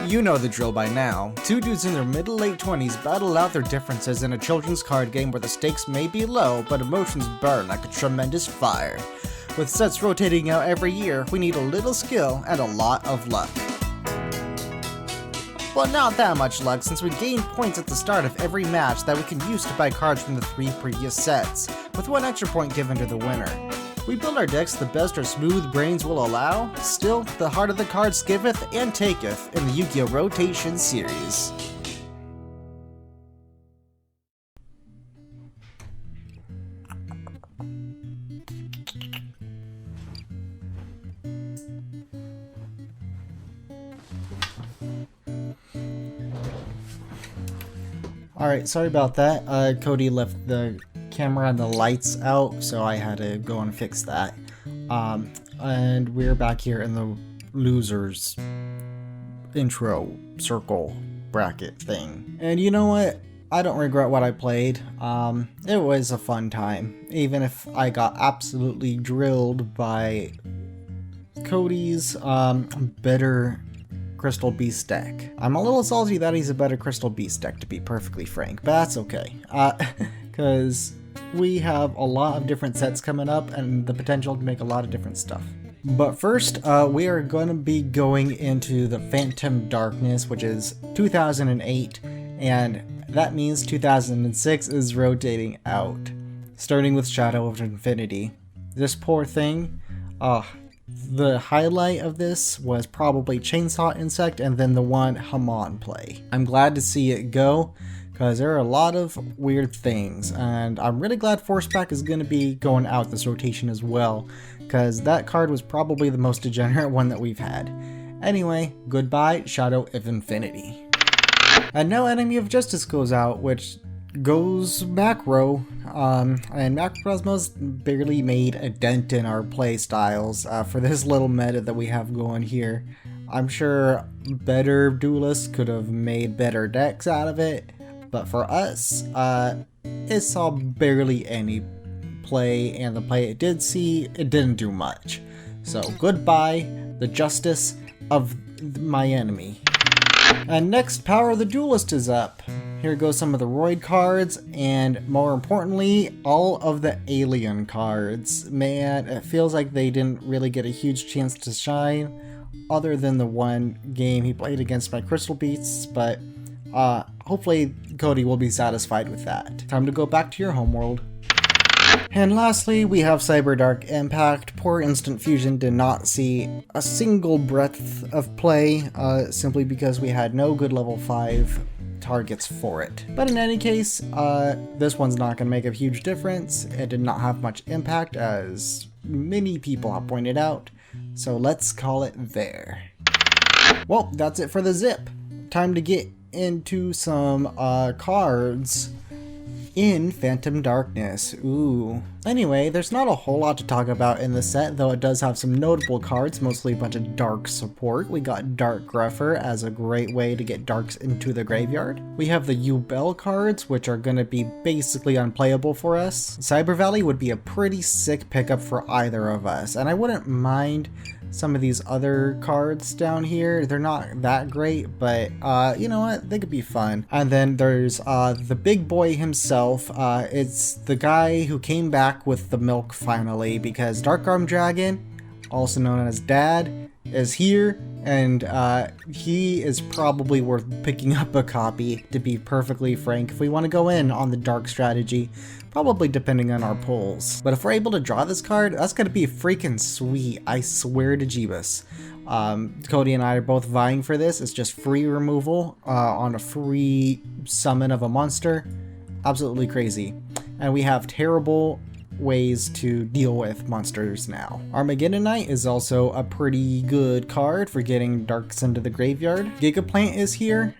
You know the drill by now. Two dudes in their mid to late 20s battle out their differences in a children's card game where the stakes may be low, but emotions burn like a tremendous fire. With sets rotating out every year, we need a little skill and a lot of luck. Well, not that much luck, since we gain points at the start of every match that we can use to buy cards from the 3 previous sets, with 1 extra point given to the winner. We build our decks the best our smooth brains will allow. Still, the heart of the cards giveth and taketh in the Yugioh Rotation series. Alright, sorry about that. Cody left the camera and the lights out, so I had to go and fix that. And we're back here in the losers intro circle bracket thing. And you know what? I don't regret what I played. It was a fun time, even if I got absolutely drilled by Cody's better Crystal Beast deck. I'm a little salty that he's a better Crystal Beast deck, to be perfectly frank, but that's okay. Because we have a lot of different sets coming up and the potential to make a lot of different stuff. But first, we are going to be going into the Phantom Darkness, which is 2008, and that means 2006 is rotating out, starting with Shadow of Infinity. This poor thing, the highlight of this was probably Chainsaw Insect and then the one Hamon play. I'm glad to see it go, because there are a lot of weird things, and I'm really glad Forceback is going to be going out this rotation as well, because that card was probably the most degenerate one that we've had. Anyway, goodbye Shadow of Infinity. And now Enemy of Justice goes out, which goes macro, and Macrocosmos barely made a dent in our play styles for this little meta that we have going here. I'm sure better duelists could have made better decks out of it, but for us, it saw barely any play, and the play it did see, it didn't do much. So goodbye, the justice of my enemy. And next, Power of the Duelist is up. Here goes some of the Roid cards, and more importantly, all of the Alien cards. Man, it feels like they didn't really get a huge chance to shine, other than the one game he played against my Crystal Beasts, but hopefully Cody will be satisfied with that. Time to go back to your homeworld. And lastly, we have Cyberdark Impact. Poor Instant Fusion did not see a single breath of play, simply because we had no good level 5 targets for it. But in any case, this one's not going to make a huge difference. It did not have much impact, as many people have pointed out, so let's call it there. Well, that's it for the zip. Time to get into some cards in Phantom Darkness. Ooh. Anyway, there's not a whole lot to talk about in the set, though it does have some notable cards, mostly a bunch of dark support. We got Dark Gruffer as a great way to get darks into the graveyard. We have the Yubel cards, which are going to be basically unplayable for us. Cyber Valley would be a pretty sick pickup for either of us, and I wouldn't mind some of these other cards down here. They're not that great, but you know what? They could be fun. And then there's the big boy himself. It's the guy who came back with the milk finally, because Dark Arm Dragon, also known as D.A.D, is here, and he is probably worth picking up a copy, to be perfectly frank, if we want to go in on the dark strategy. Probably depending on our pulls. But if we're able to draw this card, that's gonna be freaking sweet, I swear to Jeebus. Cody and I are both vying for this. It's just free removal on a free summon of a monster. Absolutely crazy. And we have terrible ways to deal with monsters now. Armageddon Knight is also a pretty good card for getting darks into the graveyard. Gigaplant is here.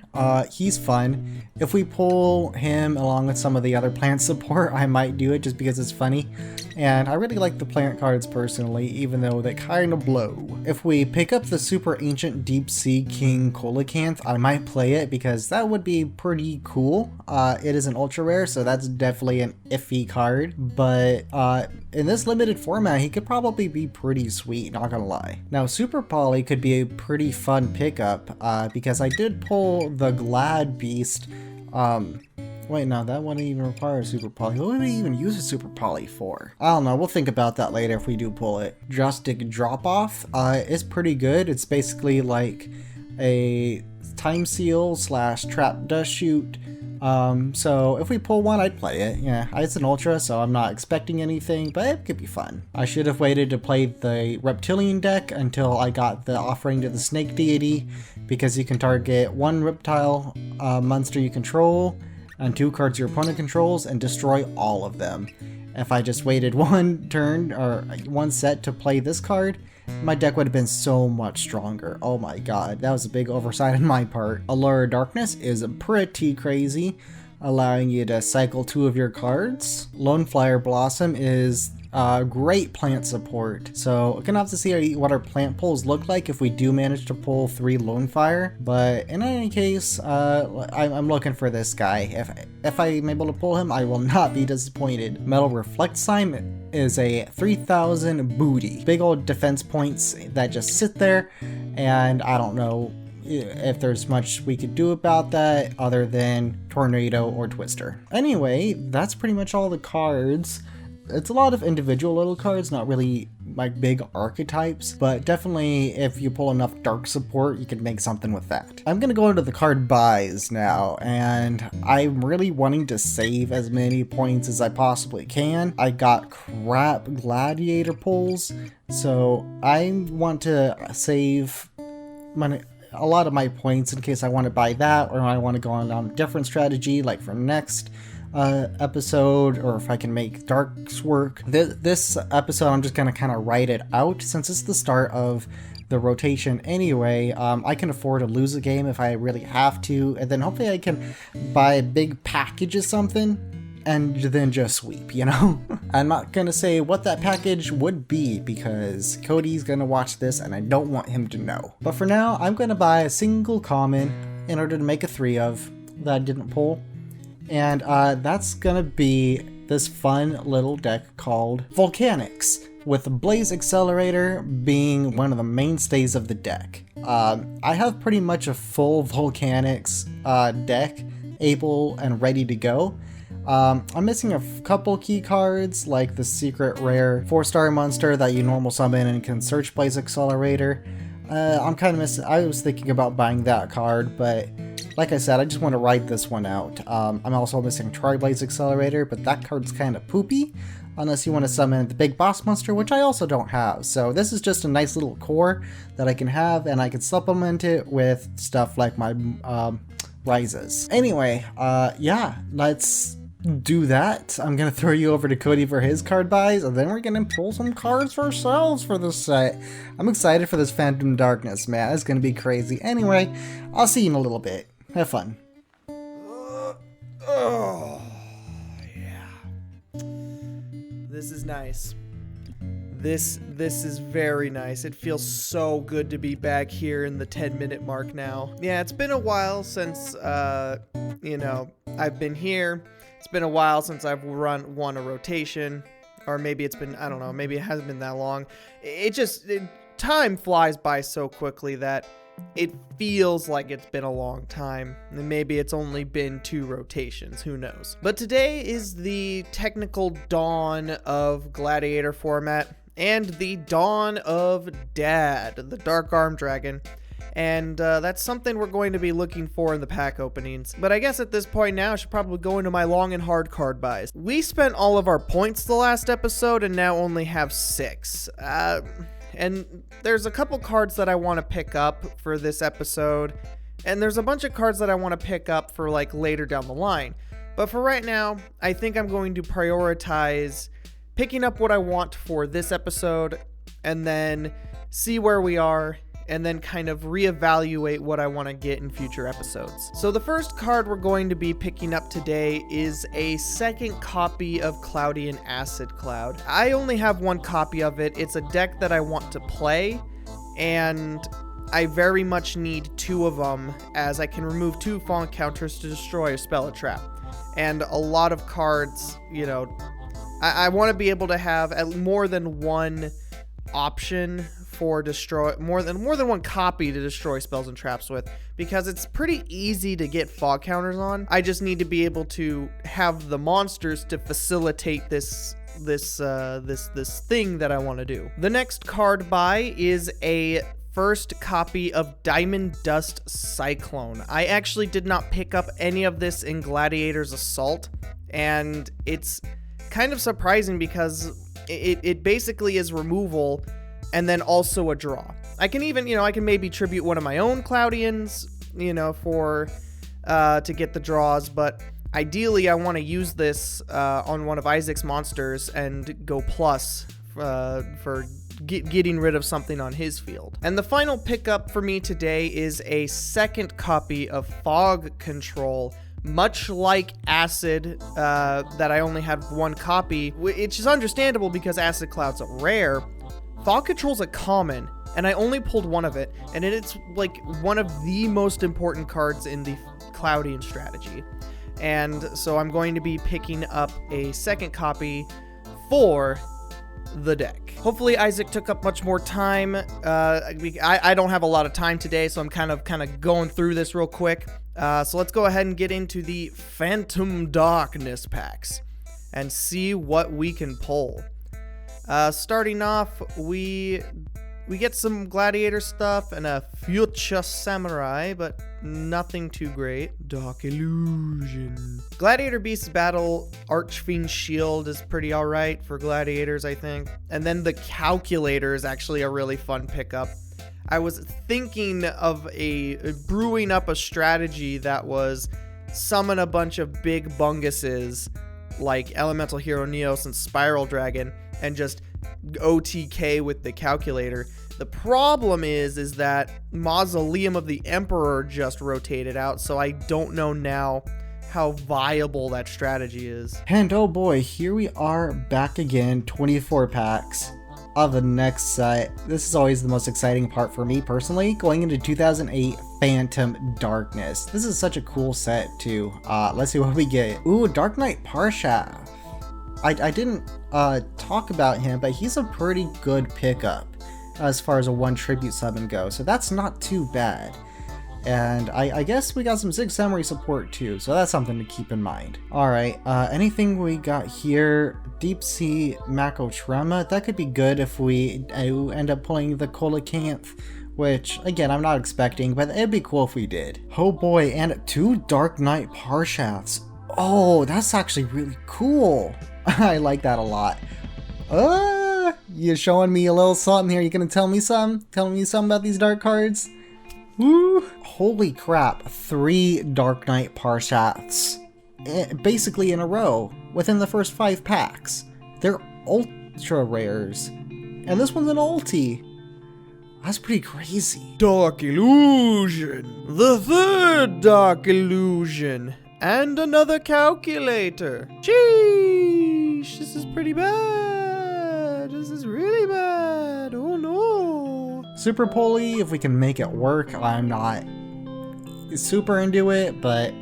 He's fun. If we pull him along with some of the other plant support, I might do it just because it's funny. And I really like the plant cards personally, even though they kind of blow. If we pick up the Super Ancient Deep Sea King Coelacanth, I might play it because that would be pretty cool. It is an ultra rare, so that's definitely an iffy card. But in this limited format, he could probably be pretty sweet, not gonna lie. Now, Super Poly could be a pretty fun pickup because I did pull the Glad Beast. Wait, no, that wouldn't even require a Super Poly. What would we even use a Super Poly for? I don't know, we'll think about that later if we do pull it. Drastic Drop Off is pretty good. It's basically like a Time Seal / Trap Dust Shoot. So if we pull one, I'd play it. Yeah, it's an ultra, so I'm not expecting anything, but it could be fun. I should have waited to play the reptilian deck until I got the offering to the snake deity, because you can target one reptile monster you control and 2 cards your opponent controls and destroy all of them. If I just waited one turn or one set to play this card, my deck would have been so much stronger. Oh my god, that was a big oversight on my part. Allure of Darkness is pretty crazy, allowing you to cycle 2 of your cards. Lone Flyer Blossom is great plant support, so we're gonna have to see what our plant pulls look like if we do manage to pull 3 Lone Fire. But in any case, I'm looking for this guy. If I'm able to pull him, I will not be disappointed. Metal Reflect Sign is a 3000 booty. Big old defense points that just sit there, and I don't know if there's much we could do about that other than Tornado or Twister. Anyway, that's pretty much all the cards. It's a lot of individual little cards, not really like big archetypes, but definitely if you pull enough dark support, you can make something with that. I'm gonna go into the card buys now, and I'm really wanting to save as many points as I possibly can. I got crap gladiator pulls, so I want to save a lot of my points in case I want to buy that, or I want to go on a different strategy like for next episode, or if I can make darks work. This episode I'm just gonna kind of write it out since it's the start of the rotation anyway. I can afford to lose a game if I really have to, and then hopefully I can buy a big package of something and then just sweep, you know? I'm not gonna say what that package would be because Cody's gonna watch this and I don't want him to know. But for now, I'm gonna buy a single common in order to make a 3 of that I didn't pull. And that's gonna be this fun little deck called Volcanics, with BLAZE Accelerator being one of the mainstays of the deck. I have pretty much a full Volcanics deck able and ready to go. I'm missing a couple key cards like the secret rare 4-star monster that you normal summon and can search BLAZE Accelerator. I'm kind of missing. I was thinking about buying that card, but like I said, I just want to ride this one out. I'm also missing BLAZE Accelerator, but that card's kind of poopy unless you want to summon the big boss monster, which I also don't have. So this is just a nice little core that I can have, and I can supplement it with stuff like my rises. Anyway, yeah, let's do that. I'm gonna throw you over to Cody for his card buys, and then we're gonna pull some cards for ourselves for this set. I'm excited for this Phantom Darkness, man. It's gonna be crazy. Anyway, I'll see you in a little bit. Have fun. Oh, yeah. This is nice. This is very nice. It feels so good to be back here in the 10-minute mark now. Yeah, it's been a while since, you know, I've been here. It's been a while since I've won a rotation, or maybe it's been, I don't know, maybe it hasn't been that long. Time flies by so quickly that it feels like it's been a long time, and maybe it's only been 2 rotations, who knows. But today is the technical dawn of Gladiator format, and the dawn of D.A.D, the Dark Arm Dragon. And that's something we're going to be looking for in the pack openings. But I guess at this point now, I should probably go into my long and hard card buys. We spent all of our points the last episode and now only have 6. And there's a couple cards that I want to pick up for this episode. And there's a bunch of cards that I want to pick up for like later down the line. But for right now, I think I'm going to prioritize picking up what I want for this episode and then see where we are and then kind of reevaluate what I want to get in future episodes. So the first card we're going to be picking up today is a second copy of Cloudian Acid Cloud. I only have one copy of it. It's a deck that I want to play, and I very much need 2 of them, as I can remove 2 fall counters to destroy a spell or trap. And a lot of cards, you know, I want to be able to have more than one option for more than one copy to destroy spells and traps with, because it's pretty easy to get fog counters on. I just need to be able to have the monsters to facilitate this thing that I want to do. The next card buy is a first copy of Diamond Dust Cyclone. I actually did not pick up any of this in Gladiator's Assault, and it's kind of surprising because it basically is removal and then also a draw. I can even, you know, I can maybe tribute one of my own Cloudians, you know, for to get the draws, but ideally I want to use this on one of Isaac's monsters and go plus for getting rid of something on his field. And the final pickup for me today is a second copy of Fog Control. Much like Acid, that I only had one copy, which is understandable because Acid Cloud's a rare. Fog Control's a common, and I only pulled one of it, and it's like one of the most important cards in the Cloudian strategy. And so I'm going to be picking up a second copy for the deck. Hopefully Isaac took up much more time. I don't have a lot of time today, so I'm kind of going through this real quick. So let's go ahead and get into the Phantom Darkness packs and see what we can pull. Starting off, we get some Gladiator stuff and a Future Samurai, but nothing too great. Dark Illusion. Gladiator Beast's Battle Archfiend Shield is pretty alright for Gladiators, I think. And then the Calculator is actually a really fun pickup. I was thinking of brewing up a strategy that was summon a bunch of big bunguses like Elemental Hero Neos and Spiral Dragon and just OTK with the Calculator. The problem is that Mausoleum of the Emperor just rotated out, so I don't know now how viable that strategy is. And oh boy, here we are back again, 24 packs of the next set. This is always the most exciting part for me personally, going into 2008 Phantom Darkness. This is such a cool set too. Let's see what we get. Ooh, Dark Knight Parshath. I didn't talk about him, but he's a pretty good pickup as far as a 1 tribute summon goes, so that's not too bad. And I guess we got some Zig Samurai support too, so that's something to keep in mind. Alright, anything we got here? Deep Sea Macotrema. That could be good if we end up pulling the Coelacanth, which, again, I'm not expecting, but it'd be cool if we did. Oh boy, and 2 Dark Knight Parshaths. Oh, that's actually really cool. I like that a lot. You showing me a little something here? You gonna tell me something? Telling me something about these dark cards? Woo! Holy crap, 3 Dark Knight Parshaths. Basically in a row, within the first 5 packs. They're ultra rares. And this one's an ulti. That's pretty crazy. Dark Illusion. The third Dark Illusion. And another Calculator. Sheesh, this is pretty bad. This is really bad. Oh no. Super Poly, if we can make it work. I'm not super into it, but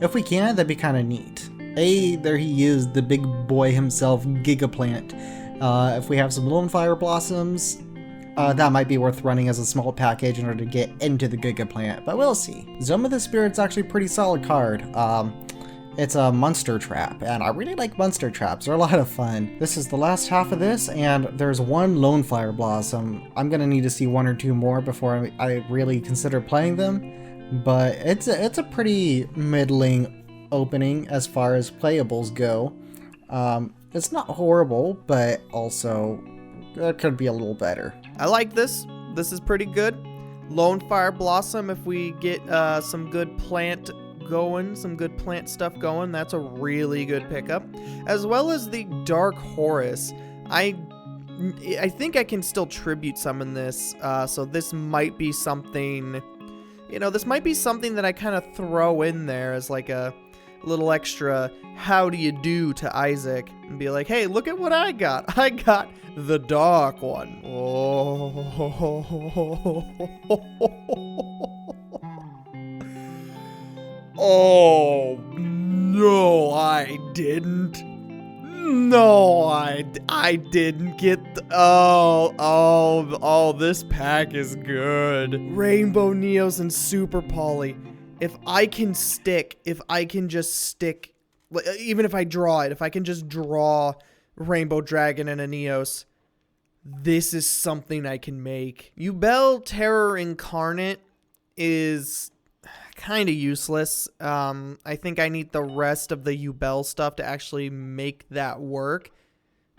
if we can, that'd be kind of neat. There he is, the big boy himself, Gigaplant. If we have some Lone Fire Blossoms, that might be worth running as a small package in order to get into the Gigaplant, but we'll see. Zone of the Spirit's actually a pretty solid card. It's a monster trap, and I really like monster traps. They're a lot of fun. This is the last half of this, and there's 1 Lone Fire Blossom. I'm gonna need to see 1 or 2 more before I really consider playing them, but it's a pretty middling opening as far as playables go. It's not horrible, but also it could be a little better. I like this. This is pretty good. Lone Fire Blossom, if we get some good plant going, some good plant stuff going, that's a really good pickup. As well as the Dark Horus. I I think I can still tribute summon this, so this might be something, this might be something that I kind of throw in there as like a little extra how do you do to Isaac and be like, hey, look at what I got. I got the dark one. Oh, no, I didn't. No, I didn't get this pack is good. Rainbow Neos and Super Poly. If I can just stick, even if I draw it, if I can just draw Rainbow Dragon and a Neos, this is something I can make. Yubel Terror Incarnate is kind of useless. I think I need the rest of the Yubel stuff to actually make that work.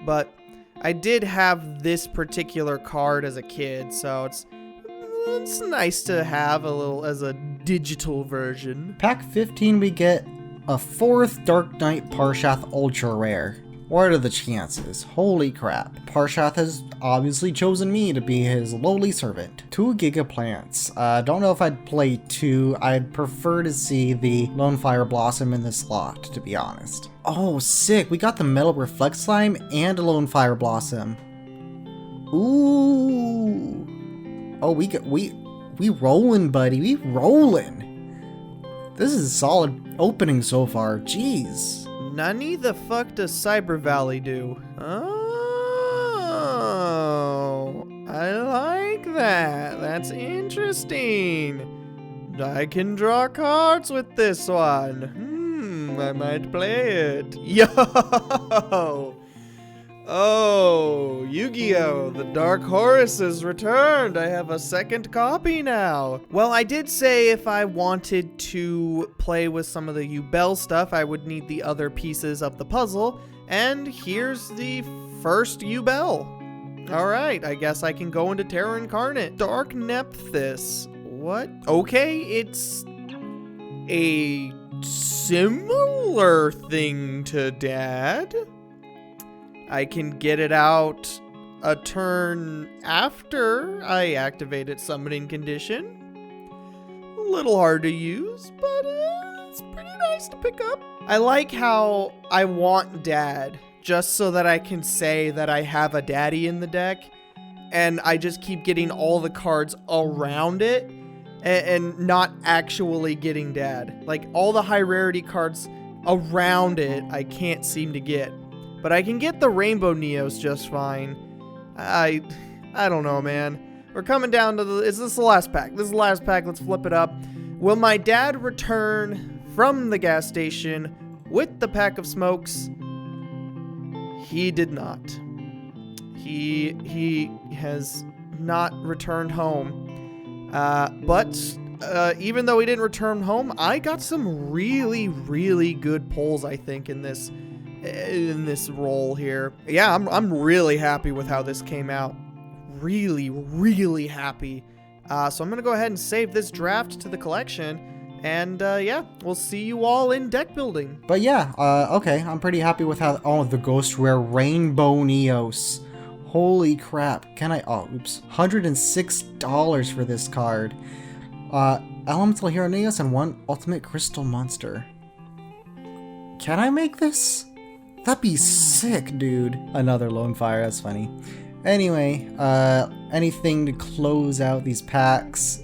But I did have this particular card as a kid, so it's nice to have a little as a digital version. Pack 15, we get a 4th Dark Knight Parshath Ultra Rare. What are the chances? Holy crap. Parshath has obviously chosen me to be his lowly servant. 2 Giga Plants. Don't know if I'd play 2. I'd prefer to see the Lone Fire Blossom in the slot, to be honest. Oh, sick. We got the Metal Reflect Slime and a Lone Fire Blossom. Ooh. Oh, we rolling, buddy. We rolling. This is a solid opening so far. Jeez. Nani the fuck does Cyber Valley do? Oh, I like that. That's interesting. I can draw cards with this one. I might play it. Yo! Oh, Yugioh, the Dark Horse has returned. I have a second copy now. Well, I did say if I wanted to play with some of the Yubel stuff, I would need the other pieces of the puzzle. And here's the first Yubel. All right, I guess I can go into Terror Incarnate. Dark Nephthys. What? Okay, it's a similar thing to Dad. I can get it out a turn after I activated summoning condition. A little hard to use, but it's pretty nice to pick up. I like how I want Dad, just so that I can say that I have a daddy in the deck, and I just keep getting all the cards around it and not actually getting Dad. Like all the high rarity cards around it, I can't seem to get. But I can get the Rainbow Neos just fine. I don't know, man. We're coming down to is this the last pack? This is the last pack. Let's flip it up. Will my dad return from the gas station with the pack of smokes? He did not. He has not returned home. But even though he didn't return home, I got some really, really good pulls, I think, in this role here. Yeah, I'm really happy with how this came out. Really, really happy. So I'm gonna go ahead and save this draft to the collection, and yeah, we'll see you all in deck building. But yeah, okay, I'm pretty happy with how, oh, the Ghost Rare Rainbow Neos. Holy crap, can I, oh, oops, $106 for this card. Elemental Hero Neos and 1 Ultimate Crystal Monster. Can I make this? That'd be sick, dude. Another Lone Fire, that's funny. Anyway, anything to close out these packs?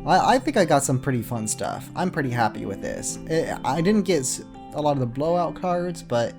I think I got some pretty fun stuff. I'm pretty happy with this. I didn't get a lot of the blowout cards, but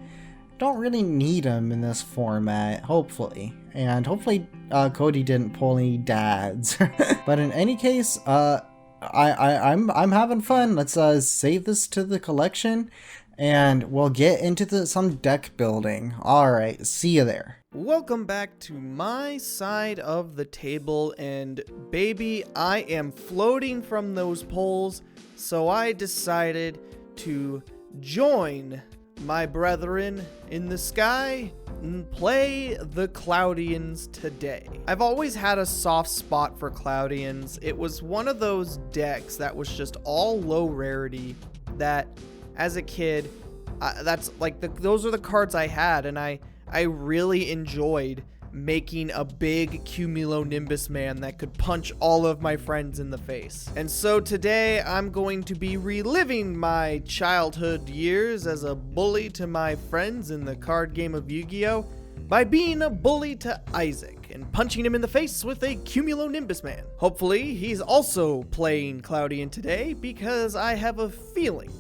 don't really need them in this format, hopefully. And hopefully Cody didn't pull any dads. But in any case, I'm having fun. Let's save this to the collection, and we'll get into some deck building. Alright, see you there. Welcome back to my side of the table, and baby, I am floating from those poles, so I decided to join my brethren in the sky and play the Cloudians today. I've always had a soft spot for Cloudians. It was one of those decks that was just all low rarity that as a kid, that's like those are the cards I had, and I really enjoyed making a big cumulonimbus man that could punch all of my friends in the face. And so today I'm going to be reliving my childhood years as a bully to my friends in the card game of Yu-Gi-Oh! By being a bully to Isaac and punching him in the face with a cumulonimbus man. Hopefully he's also playing Cloudian today, because I have a feeling,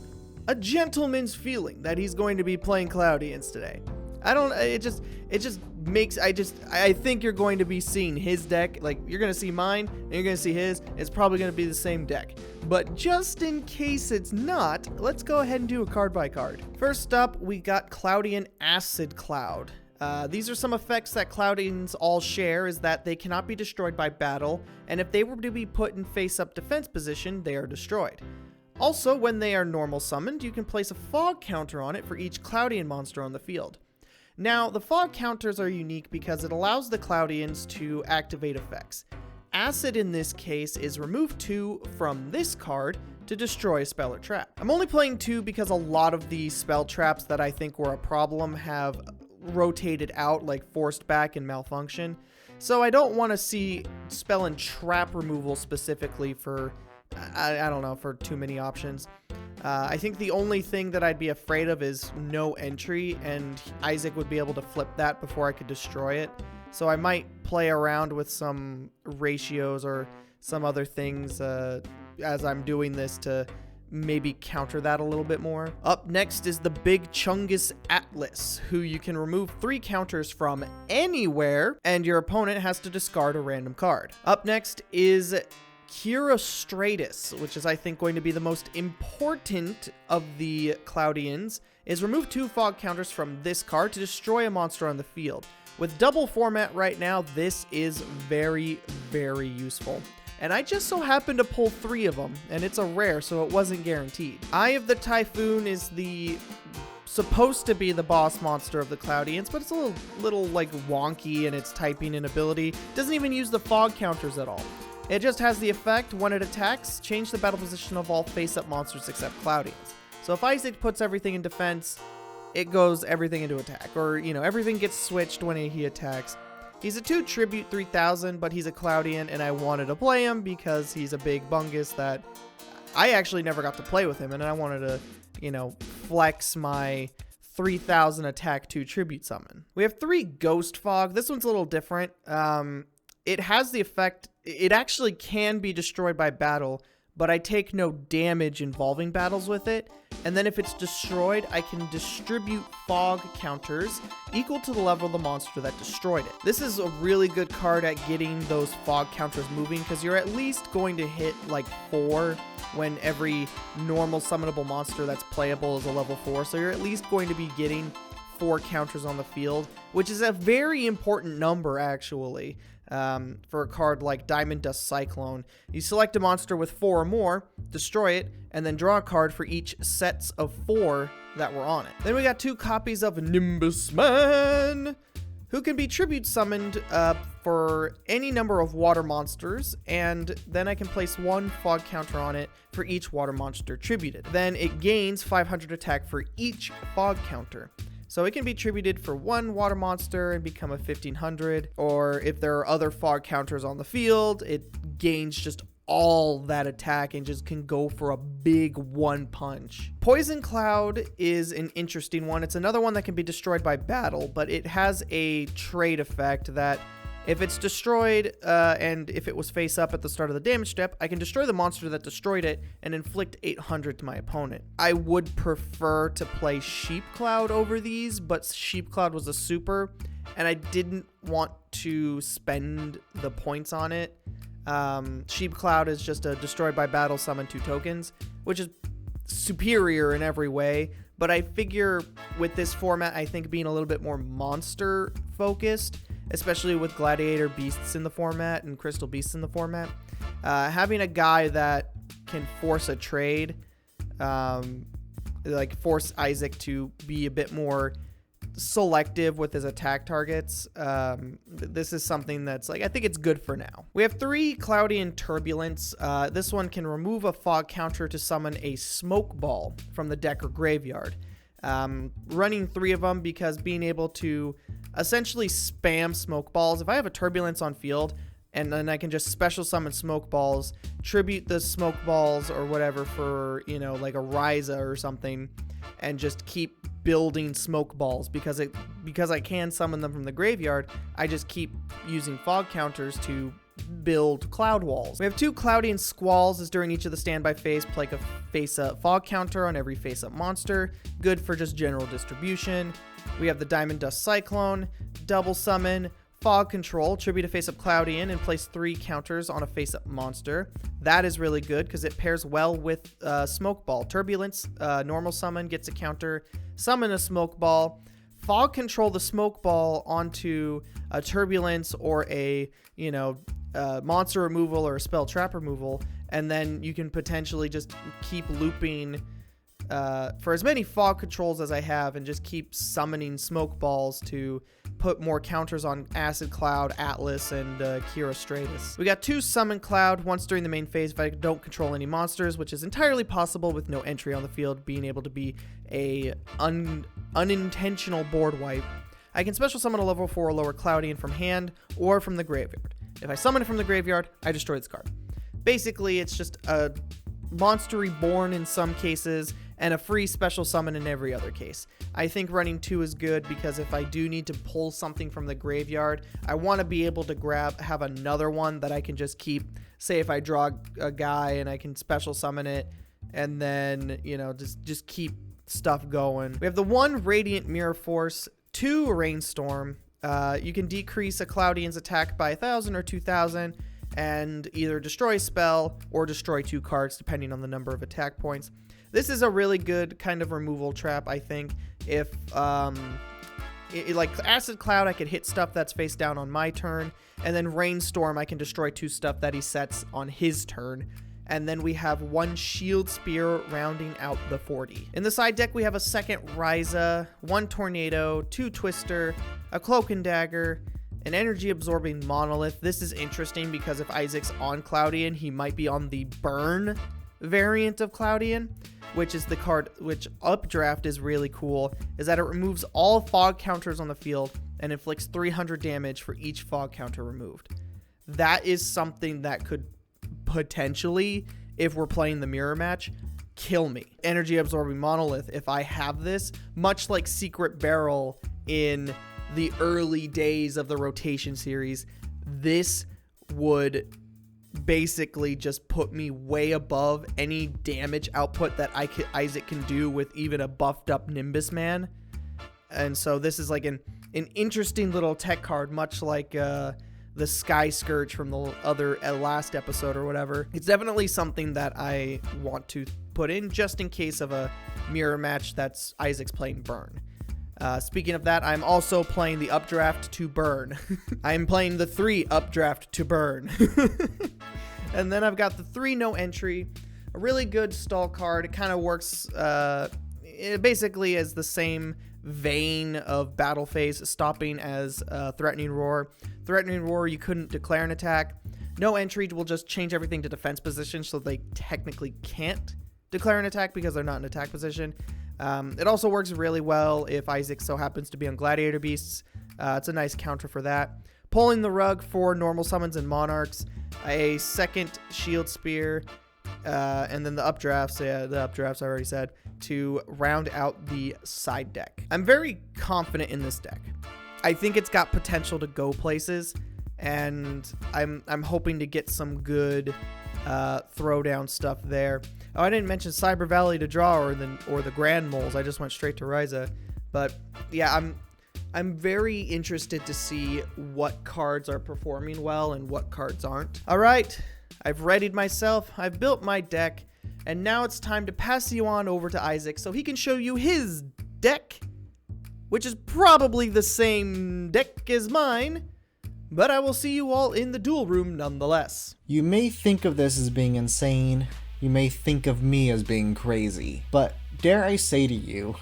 a gentleman's feeling, that he's going to be playing Cloudians today. I think you're going to be seeing his deck. Like, you're going to see mine and you're going to see his. It's probably going to be the same deck. But just in case it's not, let's go ahead and do a card by card. First up, we got Cloudian Acid Cloud. These are some effects that Cloudians all share, is that they cannot be destroyed by battle, and if they were to be put in face-up defense position, they are destroyed. Also, when they are normal summoned, you can place a fog counter on it for each Cloudian monster on the field. Now, the fog counters are unique because it allows the Cloudians to activate effects. Acid in this case is remove 2 from this card to destroy a spell or trap. I'm only playing 2 because a lot of the spell traps that I think were a problem have rotated out, like forced back and malfunction. So I don't want to see spell and trap removal specifically for, I don't know, for too many options. I think the only thing that I'd be afraid of is no entry, and Isaac would be able to flip that before I could destroy it. So I might play around with some ratios or some other things as I'm doing this to maybe counter that a little bit more. Up next is the Big Chungus Atlas, who you can remove 3 counters from anywhere, and your opponent has to discard a random card. Up next is Kirastratus, which is, I think, going to be the most important of the Cloudians, is remove 2 fog counters from this card to destroy a monster on the field. With double format right now, this is very, very useful. And I just so happened to pull 3 of them, and it's a rare, so it wasn't guaranteed. Eye of the Typhoon is supposed to be the boss monster of the Cloudians, but it's a little like wonky in its typing and ability. Doesn't even use the fog counters at all. It just has the effect, when it attacks, change the battle position of all face-up monsters except Cloudians. So if Isaac puts everything in defense, it goes everything into attack, or, you know, everything gets switched when he attacks. He's a 2 tribute 3000, but he's a Cloudian, and I wanted to play him because he's a big bungus that I actually never got to play with him, and I wanted to, you know, flex my 3000 attack 2 tribute summon. We have 3 Ghost Fog. This one's a little different. It has the effect, it actually can be destroyed by battle, but I take no damage involving battles with it. And then if it's destroyed, I can distribute fog counters equal to the level of the monster that destroyed it. This is a really good card at getting those fog counters moving, because you're at least going to hit like 4 when every normal summonable monster that's playable is a level 4. So you're at least going to be getting 4 counters on the field, which is a very important number actually. For a card like Diamond Dust Cyclone, you select a monster with 4 or more, destroy it, and then draw a card for each sets of 4 that were on it. Then we got 2 copies of Nimbus Man, who can be tribute summoned for any number of water monsters, and then I can place 1 fog counter on it for each water monster tributed. Then it gains 500 attack for each fog counter. So it can be tributed for 1 water monster and become a 1500, or if there are other fog counters on the field, it gains just all that attack and just can go for a big 1 punch. Poison Cloud is an interesting one. It's another one that can be destroyed by battle, but it has a trade effect that if it's destroyed, and if it was face up at the start of the damage step, I can destroy the monster that destroyed it and inflict 800 to my opponent. I would prefer to play Sheep Cloud over these, but Sheep Cloud was a super, and I didn't want to spend the points on it. Sheep Cloud is just a destroyed by battle summon 2 tokens, which is superior in every way. But I figure with this format, I think being a little bit more monster focused, especially with Gladiator Beasts in the format and Crystal Beasts in the format, having a guy that can force a trade, like force Isaac to be a bit more selective with his attack targets. This is something that's like, I think it's good for now. We have 3 Cloudian Turbulence. This one can remove a fog counter to summon a smoke ball from the deck or graveyard. Running 3 of them because being able to essentially spam smoke balls. If I have a turbulence on field, and then I can just special summon smoke balls, tribute the smoke balls or whatever for, like a Ryza or something, and just keep building smoke balls because I can summon them from the graveyard. I just keep using fog counters to build cloud walls. We have 2 Cloudian Squalls as during each of the standby phase, play a face-up fog counter on every face-up monster. Good for just general distribution. We have the Diamond Dust Cyclone, double summon, fog control, tribute a face-up Cloudian, and place 3 counters on a face-up monster. That is really good because it pairs well with Smoke Ball. Turbulence, normal summon, gets a counter, summon a Smoke Ball, fog control the Smoke Ball onto a Turbulence or a, monster removal or a spell trap removal, and then you can potentially just keep looping for as many fog controls as I have and just keep summoning smoke balls to put more counters on Acid Cloud, Atlas, and Kira Stratus. We got 2 Summon Cloud, once during the main phase if I don't control any monsters, which is entirely possible with no entry on the field, being able to be a unintentional board wipe. I can special summon a level 4 or lower Cloudian from hand or from the graveyard. If I summon it from the graveyard, I destroy this card. Basically, it's just a monster reborn in some cases and a free special summon in every other case. I think running 2 is good because if I do need to pull something from the graveyard, I want to be able to have another one that I can just keep. Say if I draw a guy and I can special summon it and then, just keep stuff going. We have the 1 Radiant Mirror Force, 2 Rainstorm. You can decrease a Cloudian's attack by 1,000 or 2,000 and either destroy a spell or destroy 2 cards depending on the number of attack points. This is a really good kind of removal trap, I think. If, like Acid Cloud, I could hit stuff that's face down on my turn, and then Rainstorm, I can destroy 2 stuff that he sets on his turn. And then we have 1 Shield Spear rounding out the 40. In the side deck, we have a 2nd Ryza, 1 Tornado, 2 Twister, a Cloak and Dagger, an Energy Absorbing Monolith. This is interesting because if Isaac's on Cloudian, he might be on the Burn variant of Cloudian, which is the card which Updraft is really cool, is that it removes all fog counters on the field and inflicts 300 damage for each fog counter removed. That is something that could potentially, if we're playing the mirror match, kill me. Energy Absorbing Monolith, if I have this, much like Secret Barrel in the early days of the rotation series, this would basically just put me way above any damage output that Isaac can do with even a buffed up Nimbus Man. And so this is like an interesting little tech card, much like the Sky Scourge from the other last episode or whatever. It's definitely something that I want to put in just in case of a mirror match that's Isaac's playing Burn. Speaking of that, I'm also playing the Updraft to Burn. I'm playing the 3 Updraft to Burn. And then I've got the 3 No Entry, a really good stall card. It kind of works, it basically is the same vein of Battle Phase, stopping as Threatening Roar. Threatening Roar, you couldn't declare an attack. No Entry will just change everything to defense position, so they technically can't declare an attack because they're not in attack position. It also works really well if Isaac so happens to be on Gladiator Beasts. It's a nice counter for that. Pulling the rug for normal summons and monarchs, a 2nd Shield Spear, and then the updrafts, the updrafts I already said, to round out the side deck. I'm very confident in this deck. I think it's got potential to go places, and I'm hoping to get some good throwdown stuff there. Oh, I didn't mention Cyber Valley to draw or the Grand Moles. I just went straight to Ryza. But yeah, I'm very interested to see what cards are performing well and what cards aren't. All right, I've readied myself. I've built my deck, and now it's time to pass you on over to Isaac so he can show you his deck, which is probably the same deck as mine. But I will see you all in the duel room nonetheless. You may think of this as being insane. You may think of me as being crazy. But dare I say to you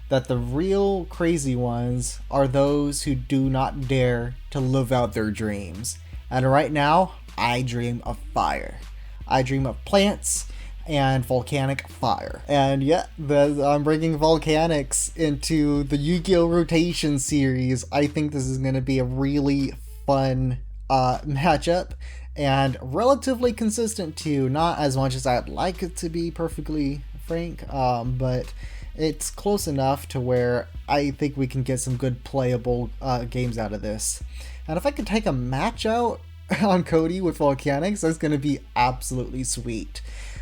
that the real crazy ones are those who do not dare to live out their dreams. And right now, I dream of fire. I dream of plants and volcanic fire. And yeah, I'm bringing volcanics into the Yu-Gi-Oh! Rotation series. I think this is going to be a really fun matchup, and relatively consistent too. Not as much as I'd like it to be, perfectly frank, but it's close enough to where I think we can get some good playable games out of this. And if I could take a match out on Cody with volcanics, that's going to be absolutely sweet.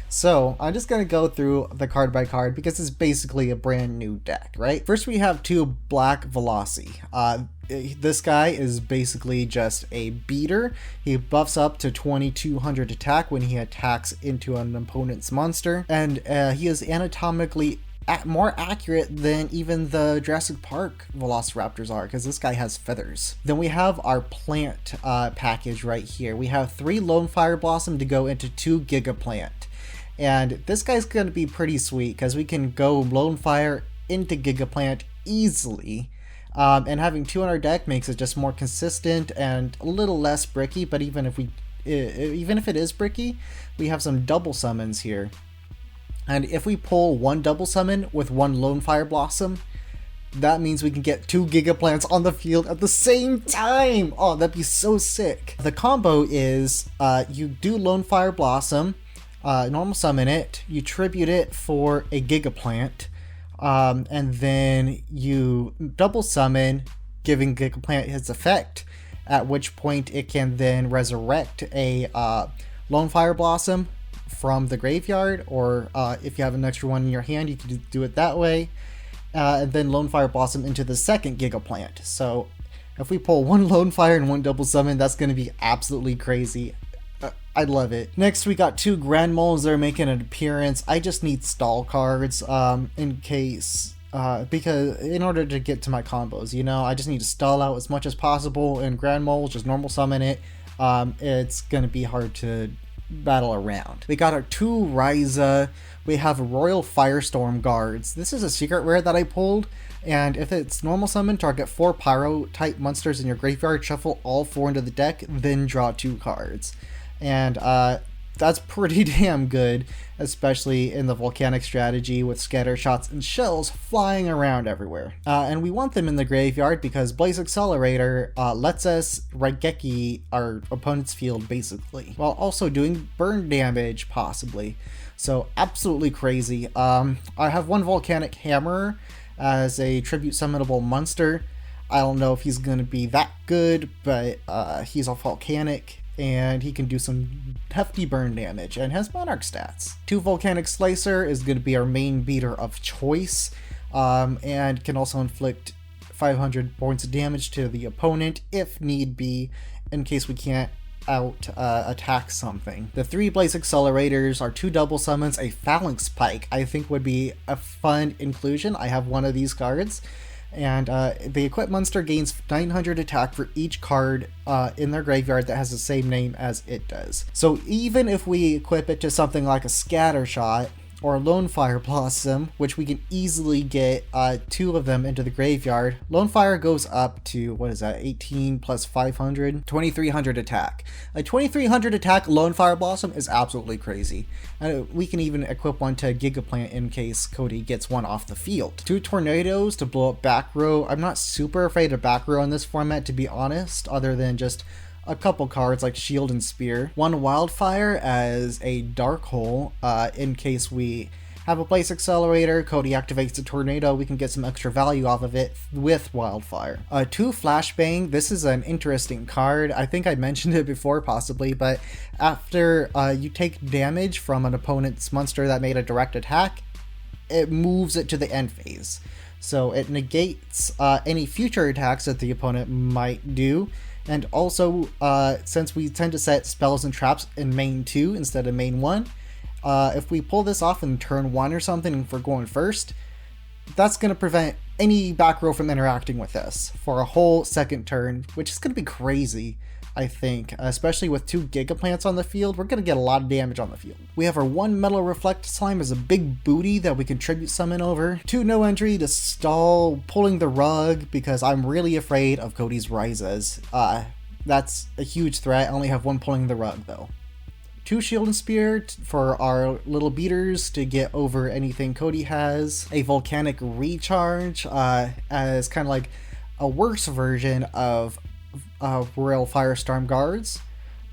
So I'm just going to go through the card by card because it's basically a brand new deck, right? First we have 2 Black Velocity. This guy is basically just a beater. He buffs up to 2200 attack when he attacks into an opponent's monster, and he is anatomically more accurate than even the Jurassic Park Velociraptors are, because this guy has feathers. Then we have our plant package right here. We have 3 Lone Fire Blossom to go into 2 Giga Plant. And this guy's going to be pretty sweet because we can go Lone Fire into Giga Plant easily. And having 2 on our deck makes it just more consistent and a little less bricky, but even if it is bricky, we have some double summons here. And if we pull 1 double summon with 1 Lone Fire Blossom, that means we can get 2 Giga Plants on the field at the same time! Oh, that'd be so sick. The combo is you do Lone Fire Blossom, normal summon it, you tribute it for a Giga Plant, and then you double summon, giving Giga Plant its effect, at which point it can then resurrect a Lone Fire Blossom from the graveyard, or if you have an extra one in your hand, you can do it that way, and then Lone Fire Blossom into the second Giga Plant. So if we pull 1 Lone Fire and 1 double summon, that's going to be absolutely crazy. I love it. Next, we got 2 Grand Moles that are making an appearance. I just need stall cards in case, because in order to get to my combos, you know, I just need to stall out as much as possible, and Grand Moles, just normal summon it. It's going to be hard to battle around. We got our 2 Ryza. We have Royal Firestorm Guards. This is a secret rare that I pulled, and if it's normal summon, target 4 Pyro type monsters in your graveyard, shuffle all 4 into the deck, then draw 2 cards. And that's pretty damn good, especially in the volcanic strategy with scatter shots and shells flying around everywhere. And we want them in the graveyard because BLAZE Accelerator lets us Raigeki our opponent's field basically, while also doing burn damage possibly. So absolutely crazy. I have 1 Volcanic Hammer as a tribute summonable monster. I don't know if he's going to be that good, but he's a volcanic, and he can do some hefty burn damage and has Monarch stats. 2 Volcanic Slicer is going to be our main beater of choice, and can also inflict 500 points of damage to the opponent if need be, in case we can't attack something. The 3 BLAZE Accelerators are 2 double summons. A Phalanx Pike I think would be a fun inclusion. I have 1 of these cards. And the equipped monster gains 900 attack for each card in their graveyard that has the same name as it does. So even if we equip it to something like a Scatter Shot or Lone Fire Blossom, which we can easily get 2 of them into the graveyard, Lone Fire goes up to, what is that, 18 plus 500? 2300 attack. A 2300 attack Lone Fire Blossom is absolutely crazy. We can even equip 1 to Giga Plant in case Cody gets 1 off the field. 2 Tornadoes to blow up back row. I'm not super afraid of back row in this format, to be honest, other than just a couple cards like Shield and Spear. 1 Wildfire as a Dark Hole in case we have a BLAZE Accelerator, Cody activates a Tornado, we can get some extra value off of it with Wildfire. 2 Flashbang, this is an interesting card. I think I mentioned it before possibly, but after you take damage from an opponent's monster that made a direct attack, it moves it to the end phase. So it negates any future attacks that the opponent might do. And also, since we tend to set spells and traps in main 2 instead of main 1, if we pull this off in turn 1 or something and we're going first, that's going to prevent any back row from interacting with us for a whole second turn, which is going to be crazy, I think. Especially with 2 Giga Plants on the field, we're going to get a lot of damage on the field. We have our 1 Metal Reflect Slime as a big booty that we can tribute summon over. 2 No Entry to stall Pulling the Rug, because I'm really afraid of Cody's Ryzas. That's a huge threat. I only have 1 Pulling the Rug though. 2 shield and spear for our little beaters to get over anything Cody has, a volcanic recharge as kind of like a worse version of Royal Firestorm guards,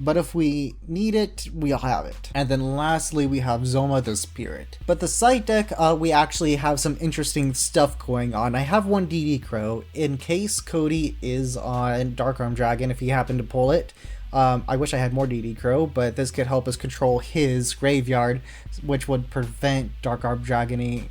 but if we need it, we'll have it. And then lastly, we have Zoma the Spirit. But the side deck, we actually have some interesting stuff going on. I have one D.D Crow in case Cody is on Dark Arm Dragon, if he happened to pull it. I wish I had more D.D Crow, but this could help us control his graveyard, which would prevent Dark Arm Dragon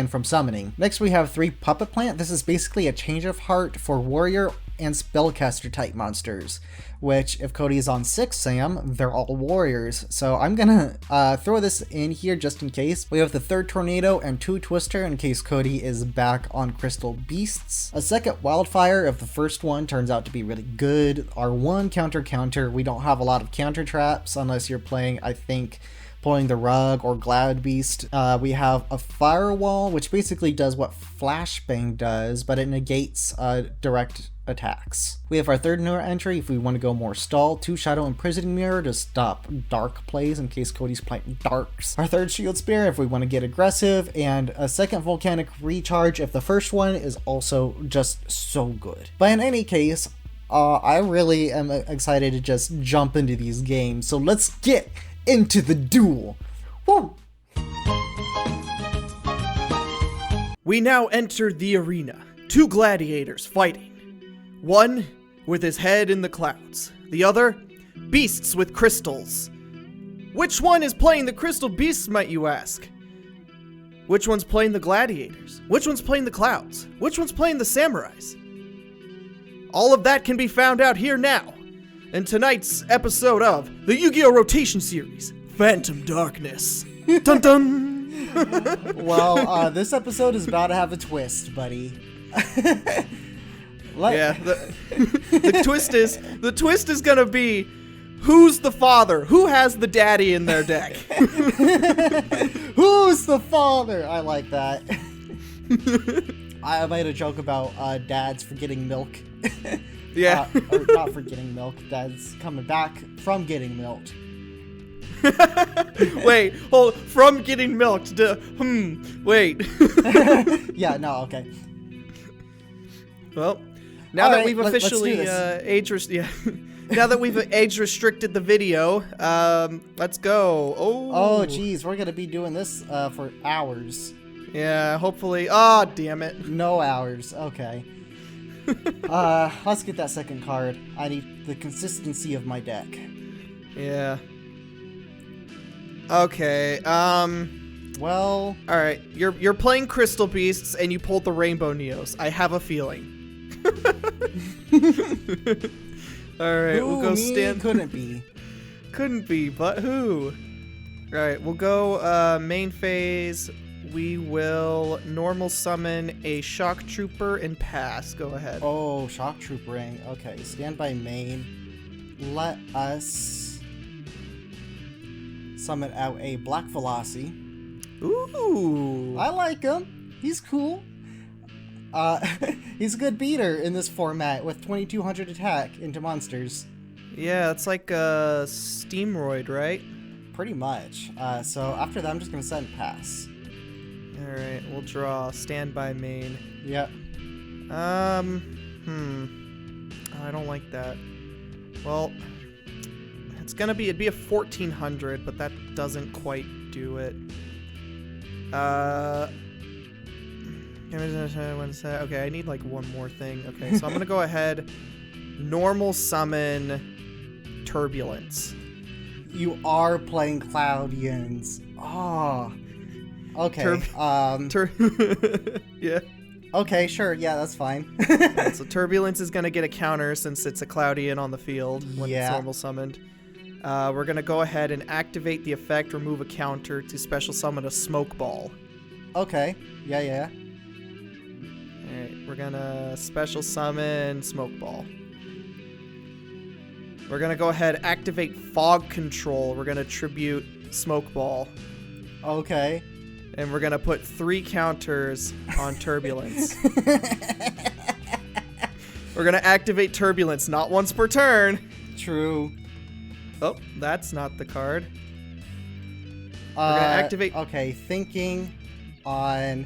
from summoning. Next we have 3 Puppet Plant. This is basically a change of heart for warrior and spellcaster type monsters, which if Cody is on 6 Sam, they're all warriors. So I'm gonna throw this in here just in case. We have the 3rd Tornado and 2 Twister in case Cody is back on Crystal Beasts. A 2nd Wildfire if the first one turns out to be really good. Our 1 counter. We don't have a lot of counter traps unless you're playing, I think, Pulling the Rug or Glad Beast. We have a Firewall, which basically does what Flashbang does, but it negates direct attacks. We have our 3rd new entry if we want to go more stall, 2 Shadow Imprisoning Mirror to stop dark plays in case Cody's playing darks. Our 3rd Shield Spear if we want to get aggressive, and a 2nd Volcanic Recharge if the first one is also just so good. But in any case, I really am excited to just jump into these games, so let's get into the duel. Woo! We now enter the arena. 2 gladiators fighting. One with his head in the clouds. The other, beasts with crystals. Which one is playing the crystal beasts, might you ask? Which one's playing the gladiators? Which one's playing the clouds? Which one's playing the samurais? All of that can be found out here now in tonight's episode of the Yu-Gi-Oh! Rotation Series, Phantom Darkness. Dun dun! Well, this episode is about to have a twist, buddy. Yeah, the twist is gonna be who's the father? Who has the daddy in their deck? Who's the father? I like that. I made a joke about dads forgetting milk. Yeah. Or not forgetting milk. Dad's coming back from getting milked. Wait, hold, from getting milked to, wait. Yeah, no, okay. Well, now that right, we've officially now that we've age restricted the video, let's go. Oh, geez, we're gonna be doing this for hours. Yeah, hopefully. Ah, oh, damn it. No hours. Okay. Let's get that 2nd card. I need the consistency of my deck. Yeah. Okay. Well. All right. You're playing Crystal Beasts and you pulled the Rainbow Neos. I have a feeling. All right. We'll go stand. Couldn't be. Couldn't be. But who? All right. We'll go main phase. We will normal summon a Shock Trooper and pass. Go ahead. Oh, Shock Troopering. Okay, stand by main. Let us summon out a Black Velocity. Ooh. I like him. He's cool. He's a good beater in this format with 2200 attack into monsters. Yeah, it's like a Steamroid, right? Pretty much. So after that, I'm just going to set and pass. Alright, we'll draw standby main. Yep. I don't like that. Well, it'd be a 1400, but that doesn't quite do it. Okay, I need like one more thing. Okay, so I'm gonna go ahead, normal summon Turbulence. You are playing Cloudians. Oh. Okay. Yeah. Okay, sure. Yeah, that's fine. Right, so Turbulence is gonna get a counter since it's a Cloudian on the field when it's normal summoned. We're gonna go ahead and activate the effect, remove a counter to special summon a Smoke Ball. Okay. Yeah. Alright, we're gonna special summon Smoke Ball. We're gonna go ahead, activate Fog Control. We're gonna tribute Smoke Ball. Okay. And we're gonna put 3 counters on Turbulence. We're gonna activate Turbulence, not once per turn. True. Oh, that's not the card. We're gonna activate. Okay, thinking on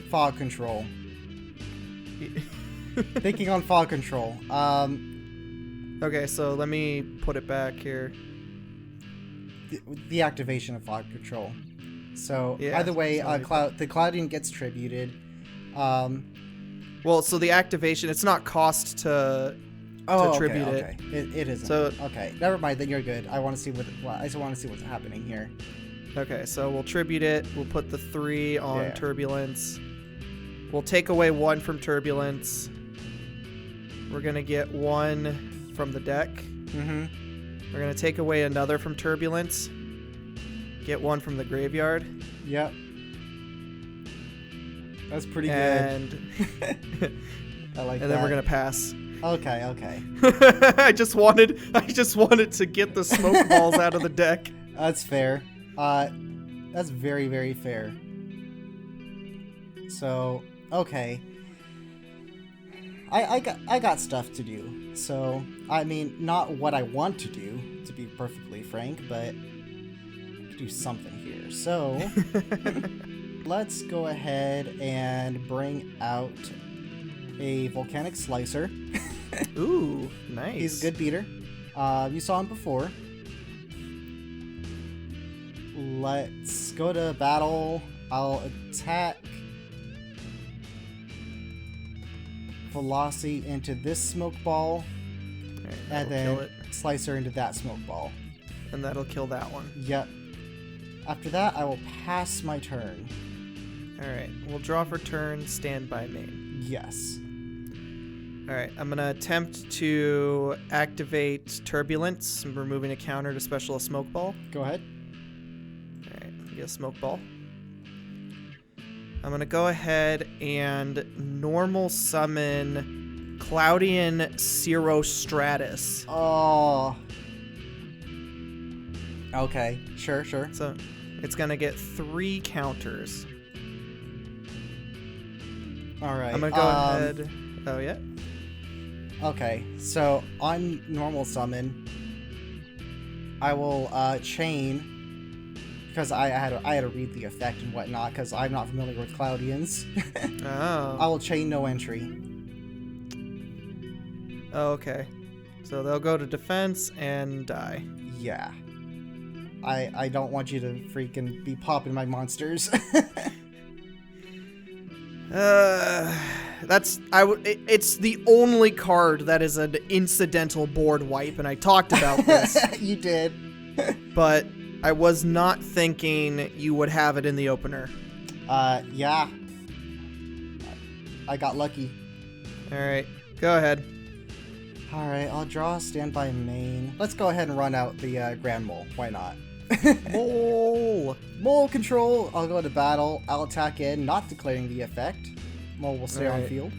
fog control. Thinking on fog control. Okay, so let me put it back here. The activation of fog control. So Yeah, either way, so the cloudian gets tributed. Well, so the activation, it's not cost to tribute it. Okay. It isn't. So okay, never mind. Then you're good. I want to see I just want to see what's happening here. okay, so we'll tribute it. We'll put the 3 on Yeah. turbulence. We'll take away 1 from turbulence. We're gonna get 1 from the deck. Mm-hmm. We're gonna take away another from turbulence. Get 1 from the graveyard. Yep. That's pretty And good. I like that. and then we're gonna pass. Okay. I just wanted to get the smoke balls out of the deck. That's fair. That's very, very fair. So, okay. I got stuff to do. So, I mean, not what I want to do, to be perfectly frank, but do something here. So, let's go ahead and bring out a volcanic slicer. Ooh, nice. He's a good beater. You saw him before. Let's go to battle. I'll attack Velocity into this smoke ball, Right, and that'll kill then it. Slicer into that smoke ball. And that'll kill that one. Yep. After that, I will pass my turn. Alright, we'll draw for turn, stand by main. Yes. Alright, I'm gonna attempt to activate Turbulence, removing a counter to special a smoke ball. Go ahead. Alright, get a smoke ball. I'm gonna go ahead and normal summon Cloudian Cirrostratus. Oh. Okay. Sure. So it's gonna get 3 counters. All right. I'm gonna go ahead. Oh yeah. Okay. So on normal summon, I will chain. Because I had to read the effect and whatnot, because I'm not familiar with Cloudians. Oh. I will chain no entry. Oh, okay. So they'll go to defense and die. Yeah. I don't want you to freaking be popping my monsters. It's the only card that is an incidental board wipe, and I talked about this. You did. But I was not thinking you would have it in the opener. Yeah. I got lucky. Alright, go ahead. Alright, I'll draw standby main. Let's go ahead and run out the Grand Mole. Why not? Mole! Mole control. I'll go to battle. I'll attack in, not declaring the effect. Mole will stay on Alright. field.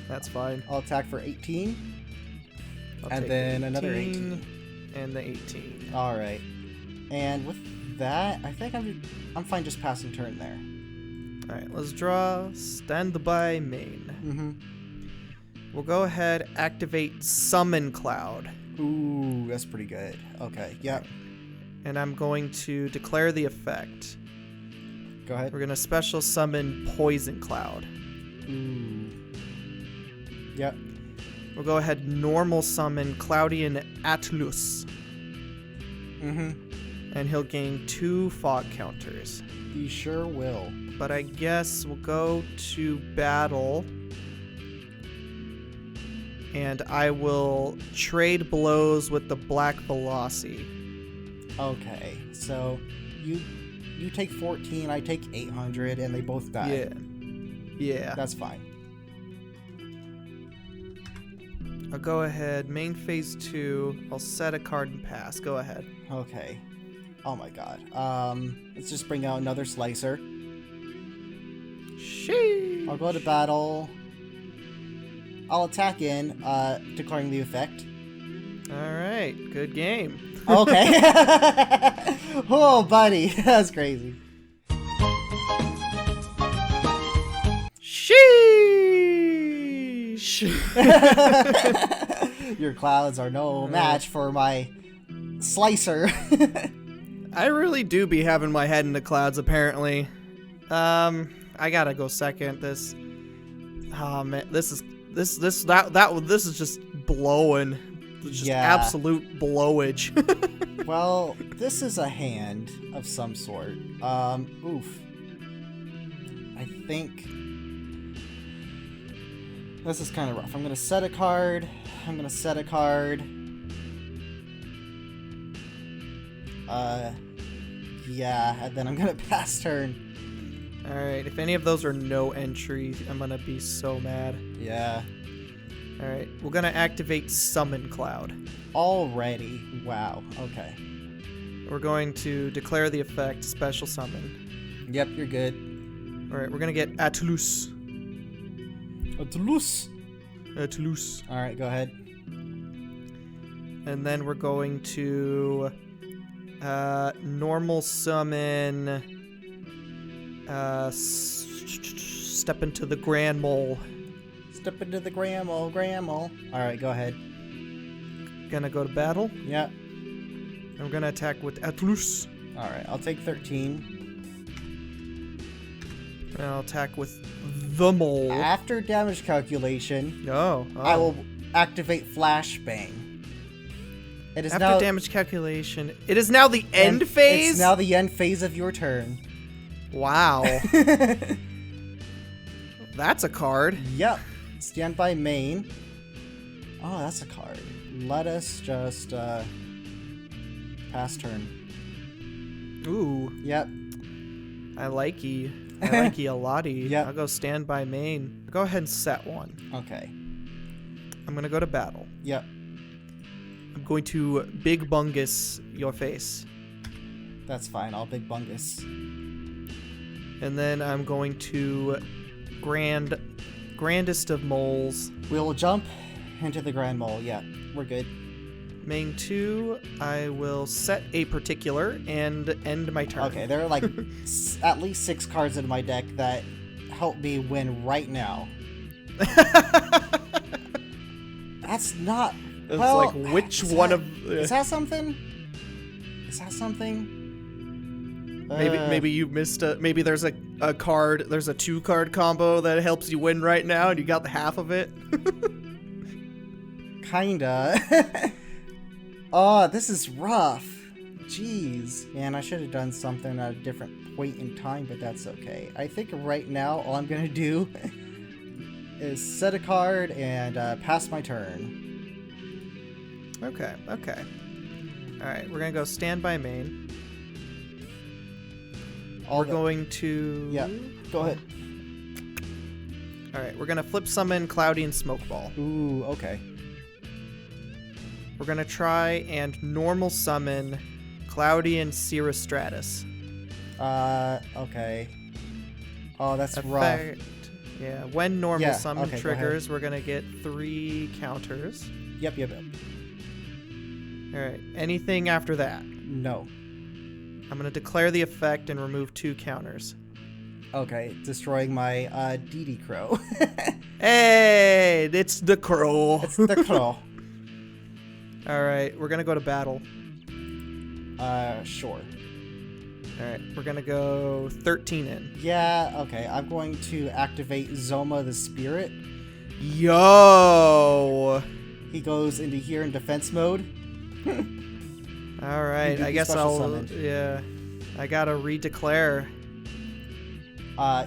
That's fine. I'll attack for 18. I'll And take then the another 18. And the 18. Alright. And with that, I think I'm fine just passing turn there. Alright, let's draw standby main. Mm-hmm. We'll go ahead, activate Summon Cloud. Ooh, that's pretty good. Okay, yep. And I'm going to declare the effect. Go ahead. We're going to special summon Poison Cloud. Ooh. Yep. We'll go ahead, normal summon Cloudian Atlus. Mm-hmm. And he'll gain 2 fog counters. You sure will. But I guess we'll go to battle. And I will trade blows with the Black Velocity. Okay, so you take 14, I take 800, and they both die. Yeah. That's fine. I'll go ahead, main phase 2. I'll set a card and pass. Go ahead. Okay. Oh my god. Let's just bring out another slicer. Sheesh. I'll go to battle. I'll attack in, declaring the effect. Alright, good game. Okay. Oh, buddy. That's crazy. Sheesh. Your clouds are no match for my slicer. I really do be having my head in the clouds, apparently. I gotta go second. This is just blowing. It's just absolute blowage. Well, this is a hand of some sort. Oof. I think this is kind of rough. I'm gonna set a card. Yeah, and then I'm gonna pass turn. Alright, if any of those are no entry, I'm gonna be so mad. Yeah. Alright, we're gonna activate Summon Cloud. Already? Wow, okay. We're going to declare the effect Special Summon. Yep, you're good. Alright, we're gonna get Atlus. Atlus. Alright, go ahead. And then we're going to normal summon step into the Grand Mole. Step into the Grand Mole. Alright, go ahead. Gonna go to battle. Yep. I'm gonna attack with Atlus. Alright, I'll take 13. And I'll attack with the Mole. After damage calculation, Oh. I will activate Flashbang. It is After now damage calculation, it is now the end phase? It's now the end phase of your turn. Wow. That's a card. Yep. Standby main. Oh, that's a card. Let us just pass turn. Ooh. Yep. I like ye. I like ye a lottie. Yep. I'll go standby main. Go ahead and set one. Okay. I'm gonna go to battle. Yep. I'm going to Big Bungus your face. That's fine. I'll Big Bungus. And then I'm going to Grandest of Moles. We will jump into the Grand Mole. Yeah, we're good. Main 2, I will set a particular and end my turn. Okay, there are like at least 6 cards in my deck that help me win right now. That's not... It's well, like, which one of... Is that something? Is that something? Maybe you missed a... Maybe there's a card... There's a 2-card combo that helps you win right now, and you got the half of it. Kinda. Oh, this is rough. Jeez. Man, I should have done something at a different point in time, but that's okay. I think right now all I'm gonna do is set a card and pass my turn. Okay. Alright, we're gonna go standby main. We're going to... Yeah, go ahead. Alright, we're gonna flip summon Cloudian Smokeball. Ooh, okay. We're gonna try and normal summon Cloudian Cirrostratus. Okay. Oh, that's rough. Effect. Yeah, when normal summon triggers, we're gonna get 3 counters. Yep. Alright, anything after that? No. I'm gonna declare the effect and remove 2 counters. Okay, destroying my D.A.D crow. Hey, it's the crow. It's the crow. Alright, we're gonna go to battle. Sure. Alright, we're gonna go 13 in. Yeah, okay. I'm going to activate Zoma the Spirit. Yo! He goes into here in defense mode. Alright, I guess I'll... summoned. Yeah. I gotta redeclare.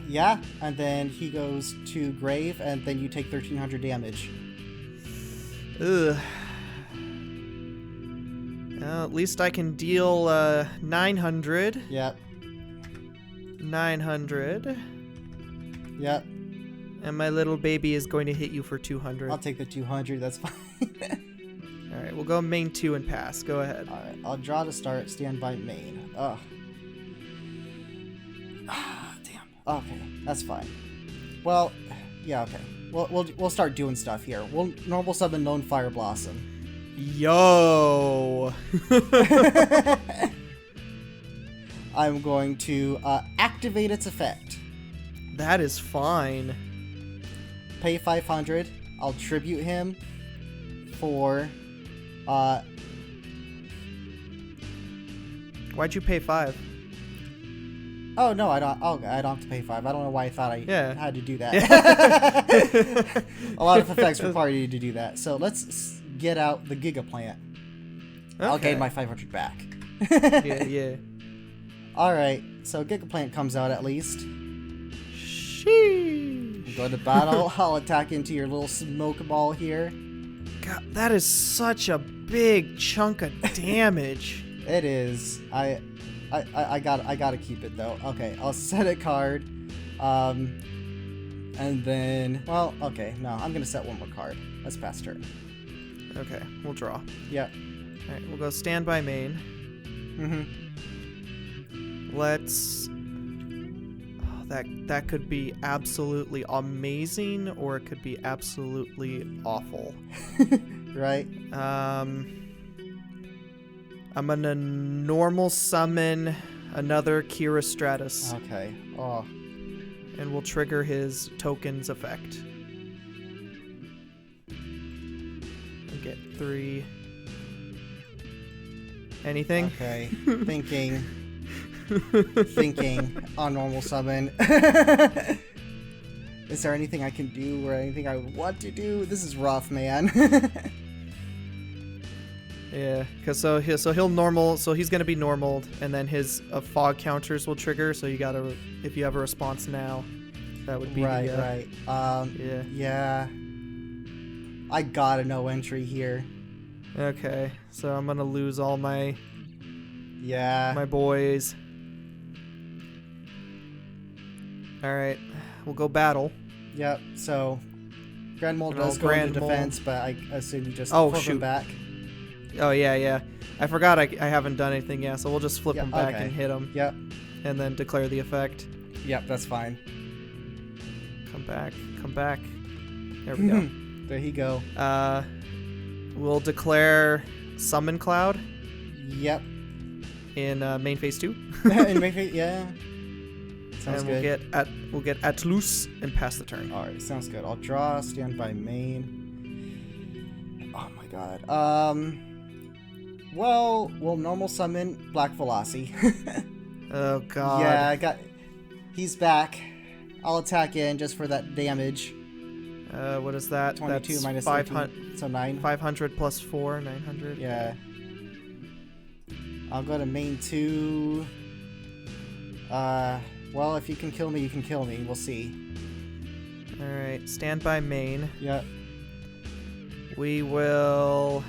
Yeah, and then he goes to Grave, and then you take 1300 damage. Ugh. Well, at least I can deal 900. Yep. 900. Yep. And my little baby is going to hit you for 200. I'll take the 200, that's fine. Alright, we'll go main 2 and pass. Go ahead. Alright, I'll draw to start, standby main. Ugh. Damn. Okay, that's fine. Well, yeah, okay. We'll start doing stuff here. We'll normal summon Lone Fire Blossom. Yo! I'm going to activate its effect. That is fine. Pay 500. I'll tribute him. 4. Why'd you pay 5? Oh no, I don't. Oh, I don't have to pay 5. I don't know why I thought I had to do that. A lot of effects require you to do that. So let's get out the Giga Plant. Okay. I'll gain my 500 back. Yeah. All right. So Giga Plant comes out at least. Sheesh. Go to battle. I'll attack into your little smoke ball here. God, that is such a big chunk of damage. It is. I gotta keep it though. Okay, I'll set a card. And then, well, okay, no, I'm gonna set one more card. Let's pass turn. Okay, we'll draw. Yep. All right, we'll go standby main. Let's. Oh, that could be absolutely amazing, or it could be absolutely awful. Right. I'm gonna normal summon another Kira Stratus. Okay. Oh. And we'll trigger his tokens effect. And get 3. Anything? Okay. Thinking on normal summon. Is there anything I can do or anything I want to do? This is rough, man. Yeah, because so he'll normal, so he's gonna be normaled, and then his fog counters will trigger. So you gotta, if you have a response now, that would be right. Yeah. I got a no entry here. Okay, so I'm gonna lose all my my boys. All right, we'll go battle. Yep. So Grand Mold does go into defense, but I assume you just flip him back. Oh, yeah. I forgot I haven't done anything yet, so we'll just flip him back and hit him. Yep. And then declare the effect. Yep, that's fine. Come back. There we go. There you go. We'll declare Summon Cloud. Yep. In main phase 2. In main phase, yeah. Sounds good. We'll get Atlus and pass the turn. Alright, sounds good. I'll draw, stand by main. Oh my god. Well, we'll normal summon Black Velocity. Oh god. Yeah, he's back. I'll attack in just for that damage. What is that? 22 That's minus 500, so 9. 500 plus 4, 900. Yeah. I'll go to main 2. Well, if you can kill me, you can kill me. We'll see. Alright, stand by main. Yep. We'll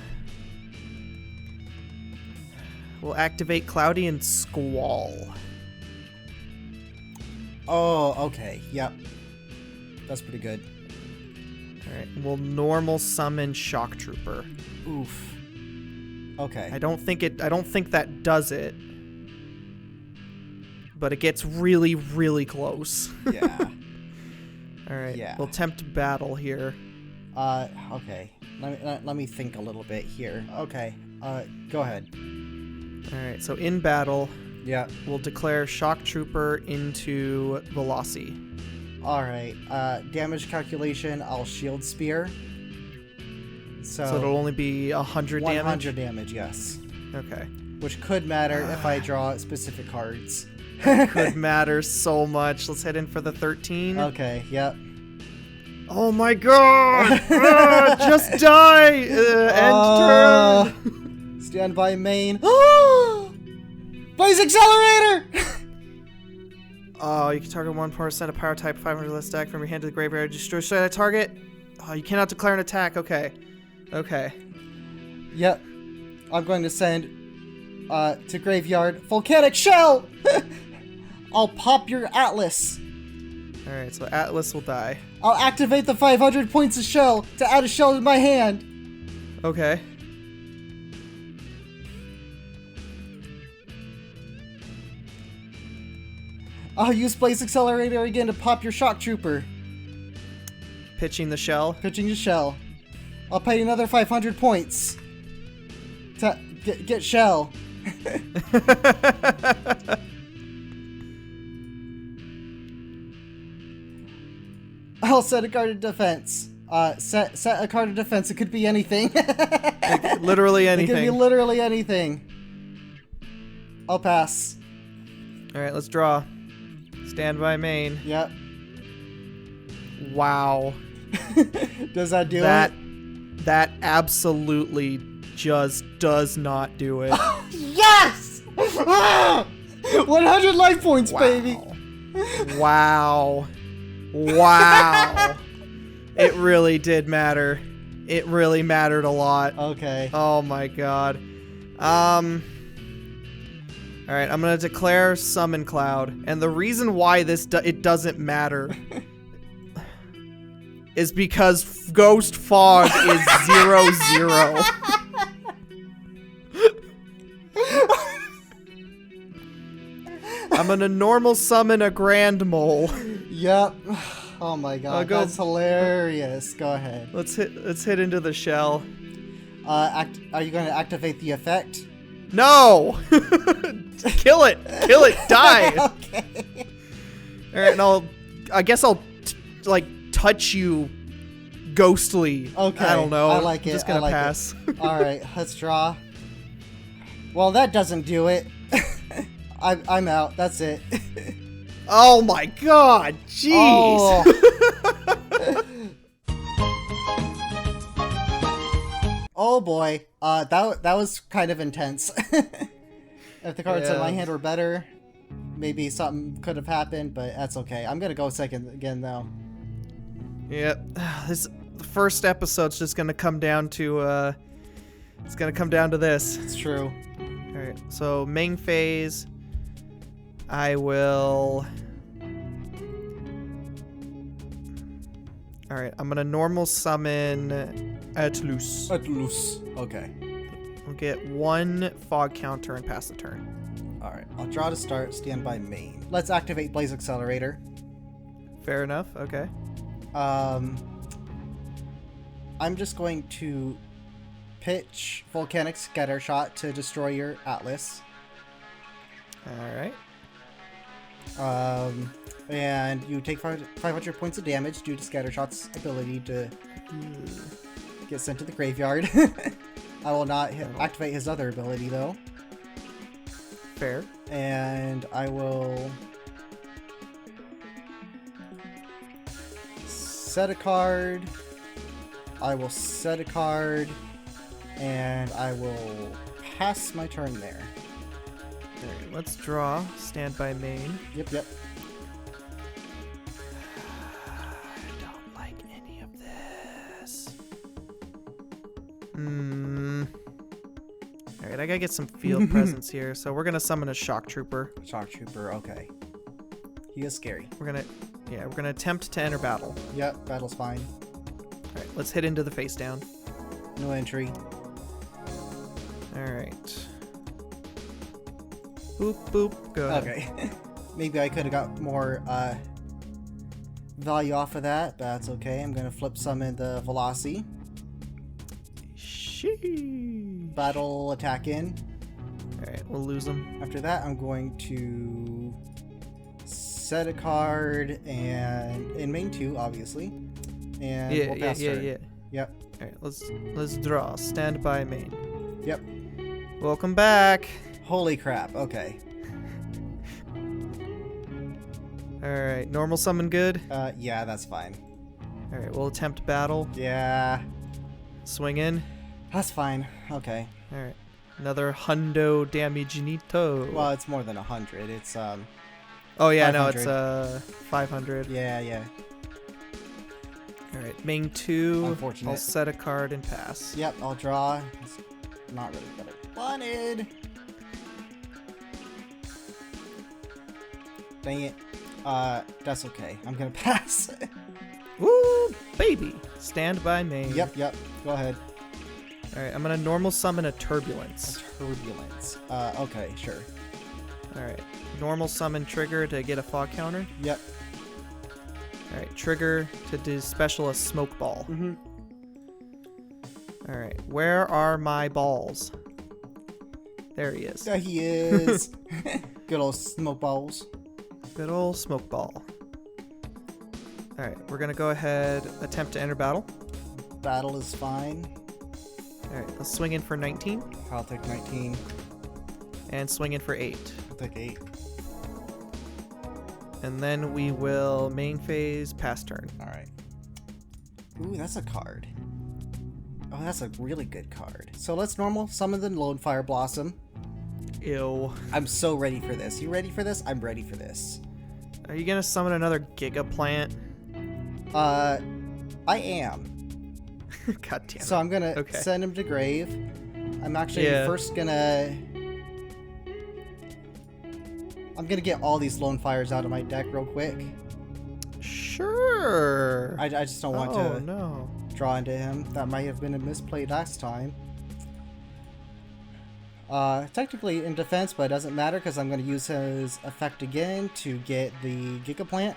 activate Cloudian Squall. Oh, okay. Yep. That's pretty good. Alright, we'll normal summon Shock Trooper. Oof. Okay. I don't think that does it. But it gets really, really close. Yeah. Alright. Yeah. We'll attempt battle here. Okay. Let me think a little bit here. Okay. Go ahead. Alright, so in battle, yeah, we'll declare Shock Trooper into Velocity. Alright. Damage calculation, I'll Shield Spear. So it'll only be 100 damage? 100 damage, yes. Okay. Which could matter if I draw specific cards. Could matter so much. Let's head in for the 13. Okay, yep. Oh my god! Just die! End turn! Stand by main. BLAZE Accelerator! Oh, you can target 1% of power type 500 less stack from your hand to the graveyard. Destroy that target. Oh, you cannot declare an attack. Okay. Yep. I'm going to send to graveyard volcanic shell. I'll pop your Atlas. Alright, so Atlas will die. I'll activate the 500 points of shell to add a shell to my hand. Okay. I'll use BLAZE Accelerator again to pop your Shock Trooper. Pitching the shell. Pitching the shell. I'll pay another 500 points to get shell. I'll set a card in defense. Set a card of defense. It could be anything. Literally It could be anything. literally anything. I'll pass. All right, let's draw. Stand by main. Yep. Wow. Does that do That it? that absolutely just does not do it. Yes! 100 life points, baby. Wow. Wow. It really did matter. It really mattered a lot. Okay. Oh my god. Alright, I'm gonna declare Summon Cloud. And the reason why it doesn't matter is because Ghost Fog is 0/0. I'm gonna normal summon a Grand Mole. Yep. Oh my god, go- that's hilarious. Go ahead. Let's hit into the shell. Are you going to activate the effect? No! Kill it! Kill it! Die! Okay. Alright, and I guess I'll like touch you ghostly. Okay, I don't know. I like I'm just it, gonna I like it. pass. Alright, let's draw. Well, that doesn't do it. I'm out. That's it. Oh my god! Jeez! Oh. Oh boy. That was kind of intense. If the cards in my Yeah. hand were better, maybe something could have happened, but that's okay. I'm gonna go second again though. Yep. The first episode's just gonna come down to it's gonna come down to this. It's true. Alright, so main phase, I will... Alright, I'm gonna normal summon Atlus. Loose. Okay. We'll get one fog counter and pass the turn. Alright. I'll draw to start, stand by main. Let's activate BLAZE Accelerator. Fair enough, okay. I'm just going to pitch Volcanic Scatter Shot to destroy your Atlas. Alright. And you take 500 points of damage due to Scattershot's ability to get sent to the graveyard. I will not activate his other ability though. Fair. And I will set a card. I will set a card. And I will pass my turn there. Alright, let's draw. Stand by main. Yep. I don't like any of this. Alright, I gotta get some field presence here. So we're gonna summon a Shock Trooper. Shock Trooper, okay. He is scary. We're gonna attempt to enter battle. Yep, battle's fine. Alright, let's hit into the face down. No entry. Alright. Boop, boop, go ahead. Okay. Maybe I could have got more value off of that, but that's okay. I'm going to flip summon the Velocity. Sheesh. Battle attack in. Alright, we'll lose them. After that, I'm going to set a card and in main 2, obviously. And we'll pass turn. Yeah. Yep. Alright, let's draw. Stand by main. Yep. Welcome back. Holy crap. Okay. Alright, normal summon good. Yeah, that's fine. Alright, we'll attempt battle. Yeah, Swing in. that's fine. Okay. Alright. Another hundo damagenito. Well, it's more than 100. It's oh yeah, 500. no, it's 500. Yeah. Alright, main 2. Unfortunate. I'll set a card and pass. Yep, I'll draw. It's not really what I wanted. Dang it. That's okay. I'm gonna pass. Woo, baby. Stand by main. Yep. Go ahead. Alright, I'm gonna normal summon a Turbulence. Turbulence. Okay, sure. Alright, normal summon trigger to get a fog counter. Yep. Alright, trigger to do special a smoke ball. Mm-hmm. Alright, where are my balls? There he is. There he is. Good old smoke balls. Good old smoke ball. All right, we're gonna go ahead, attempt to enter battle. Battle is fine. All right, let's swing in for 19 I'll take 19. and swing in for 8. I'll take 8. And then we will main phase, pass turn. All right. Ooh, that's a card. Oh, that's a really good card. So let's normal summon the Lone Fire Blossom. Ew. I'm so ready for this. You ready for this? I'm ready for this. Are you gonna summon another Giga Plant? I am. God damn it. So I'm gonna Okay. send him to grave. I'm actually first gonna... I'm gonna get all these Lone Fires out of my deck real quick. Sure. I just don't want to no. draw into him. That might have been a misplay last time. Technically in defense, but it doesn't matter because I'm going to use his effect again to get the Giga Plant.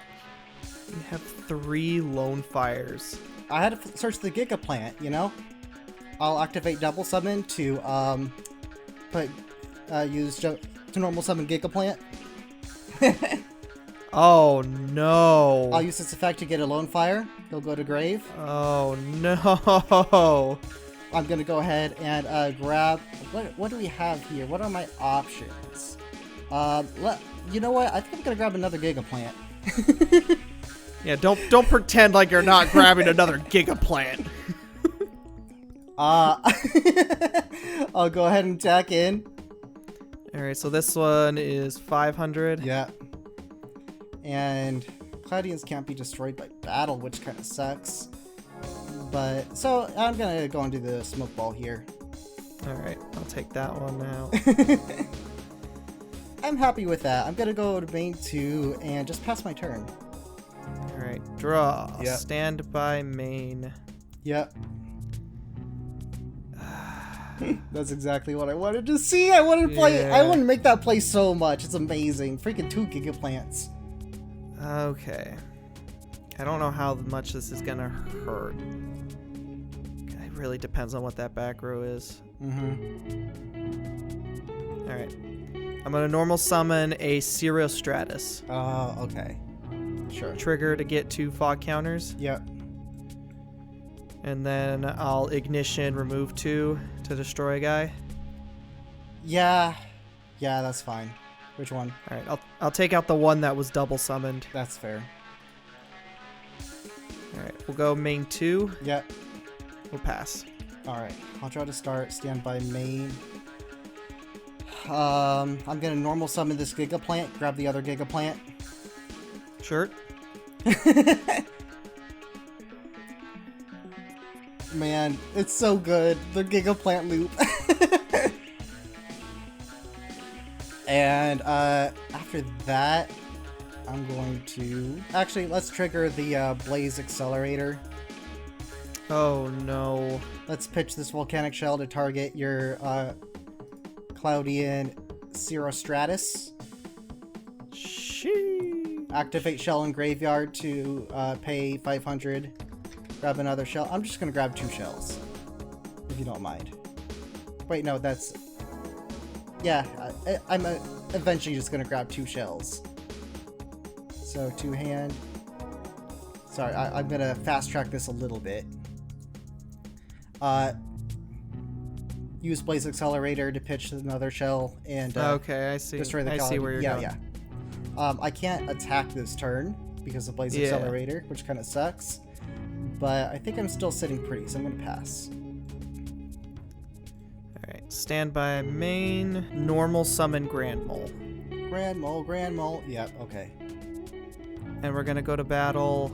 You have 3 Lone Fires. I had to search the Giga Plant, you know? I'll activate Double Summon to use to normal summon Giga Plant. Oh no. I'll use this effect to get a Lone Fire. He'll go to grave. Oh no. I'm gonna go ahead and grab. What do we have here? What are my options? You know what? I think I'm gonna grab another Giga Plant. Yeah, don't pretend like you're not grabbing another Giga Plant. I'll go ahead and tack in. All right, so this one is 500. Yeah. And Cloudians can't be destroyed by battle, which kind of sucks. But, so, I'm gonna go and do the smoke ball here. Alright, I'll take that one now. I'm happy with that. I'm gonna go to main 2 and just pass my turn. Alright, draw. Yep. Stand by main. Yep. That's exactly what I wanted to see. I wanted to play. Yeah. I want to make that play so much. It's amazing. Freaking 2 Giga Plants. Okay. I don't know how much this is gonna hurt. It really depends on what that back row is. Mm-hmm. Alright. I'm gonna normal summon a Serial Stratus. Oh, okay. Sure. Trigger to get 2 fog counters. Yep. And then I'll ignition, remove 2 to destroy a guy. Yeah. Yeah, that's fine. Which one? Alright, I'll take out the one that was double summoned. That's fair. Alright, we'll go main 2. Yep. We'll pass. Alright. I'll try to start standby main. I'm gonna normal summon this Giga Plant, grab the other Giga Plant. Sure. Man, it's so good. The Giga Plant loop. And after that, I'm going to... Actually, let's trigger the BLAZE Accelerator. Oh no. Let's pitch this volcanic shell to target your Cloudian Cirrostratus. Shee. Activate shell in graveyard to pay 500. Grab another shell. I'm just going to grab 2 shells, if you don't mind. Wait, no, that's... Yeah, I'm eventually just going to grab 2 shells. So, 2 hand. Sorry, I'm going to fast track this a little bit. Use BLAZE Accelerator to pitch another shell and Okay, I see. destroy the I see where you're going. Yeah. I can't attack this turn because of BLAZE Accelerator, which kind of sucks. But I think I'm still sitting pretty, so I'm going to pass. Alright, stand by main. Normal summon Grand Mole. Grand Mole. Yep, okay. And we're going to go to battle.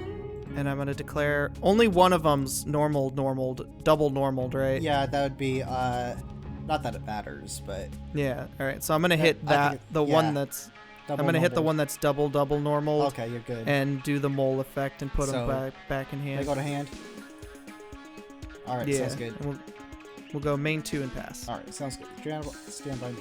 And I'm going to declare... Only one of them's double normaled, right? Yeah, that would be... not that it matters, but... Yeah, alright. So I'm going to hit that, one that's... I'm going to hit the one that's double normal. Okay, you're good. And do the mole effect and put them back in hand. They go to hand? Alright, Yeah, sounds good. and we'll go main 2 and pass. Alright, sounds good. Stand by me.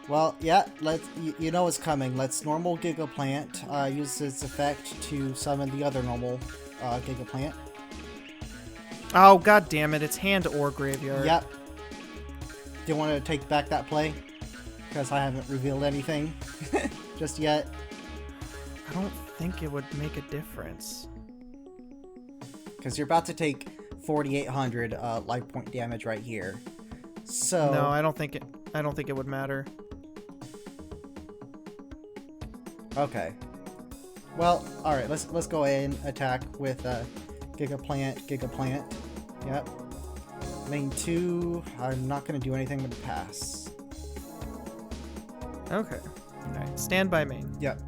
Well, yeah, you know it's coming. Let's normal Giga Plant. Use its effect to summon the other normal Giga Plant. Oh, god damn it. It's hand or graveyard. Yep. Do you want to take back that play? because I haven't revealed anything just yet. I don't think it would make a difference. Because you're about to take 4,800 life point damage right here. So No, I don't think it would matter. Okay. Well, all right. Let's go ahead and attack with Giga-plant. Yep. Main 2. I'm not gonna do anything but pass. Okay. All right. Stand by main. Yep.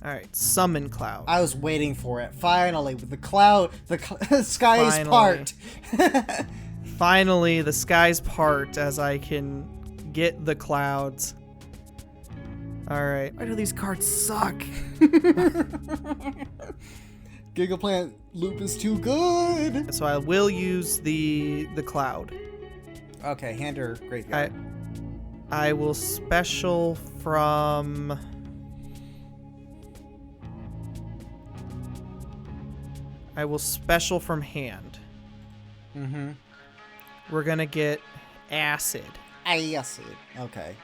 All right. Summon cloud. I was waiting for it. Finally, with the sky is part. Finally, the skies part as I can get the clouds. All right. Why do these cards suck? Giga-plant loop is too good. So I will use the cloud. Okay, hand her graveyard. I will special from. I will special from hand. Mm-hmm. We're gonna get acid. Acid. Okay.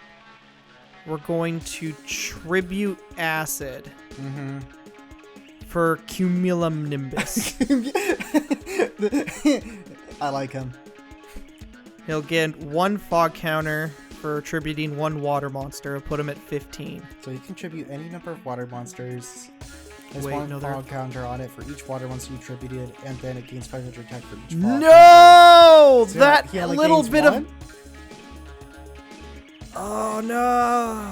We're going to tribute acid Mm-hmm. for Cumulum Nimbus. I like him. He'll get 1 fog counter for attributing 1 water monster. I'll put him at 15. So you contribute any number of water monsters. There's Wait, one no, fog counter on it for each water monster you attributed, and then it gains 500 attack for each fog. No! So That he only little gains bit one? of. Oh no!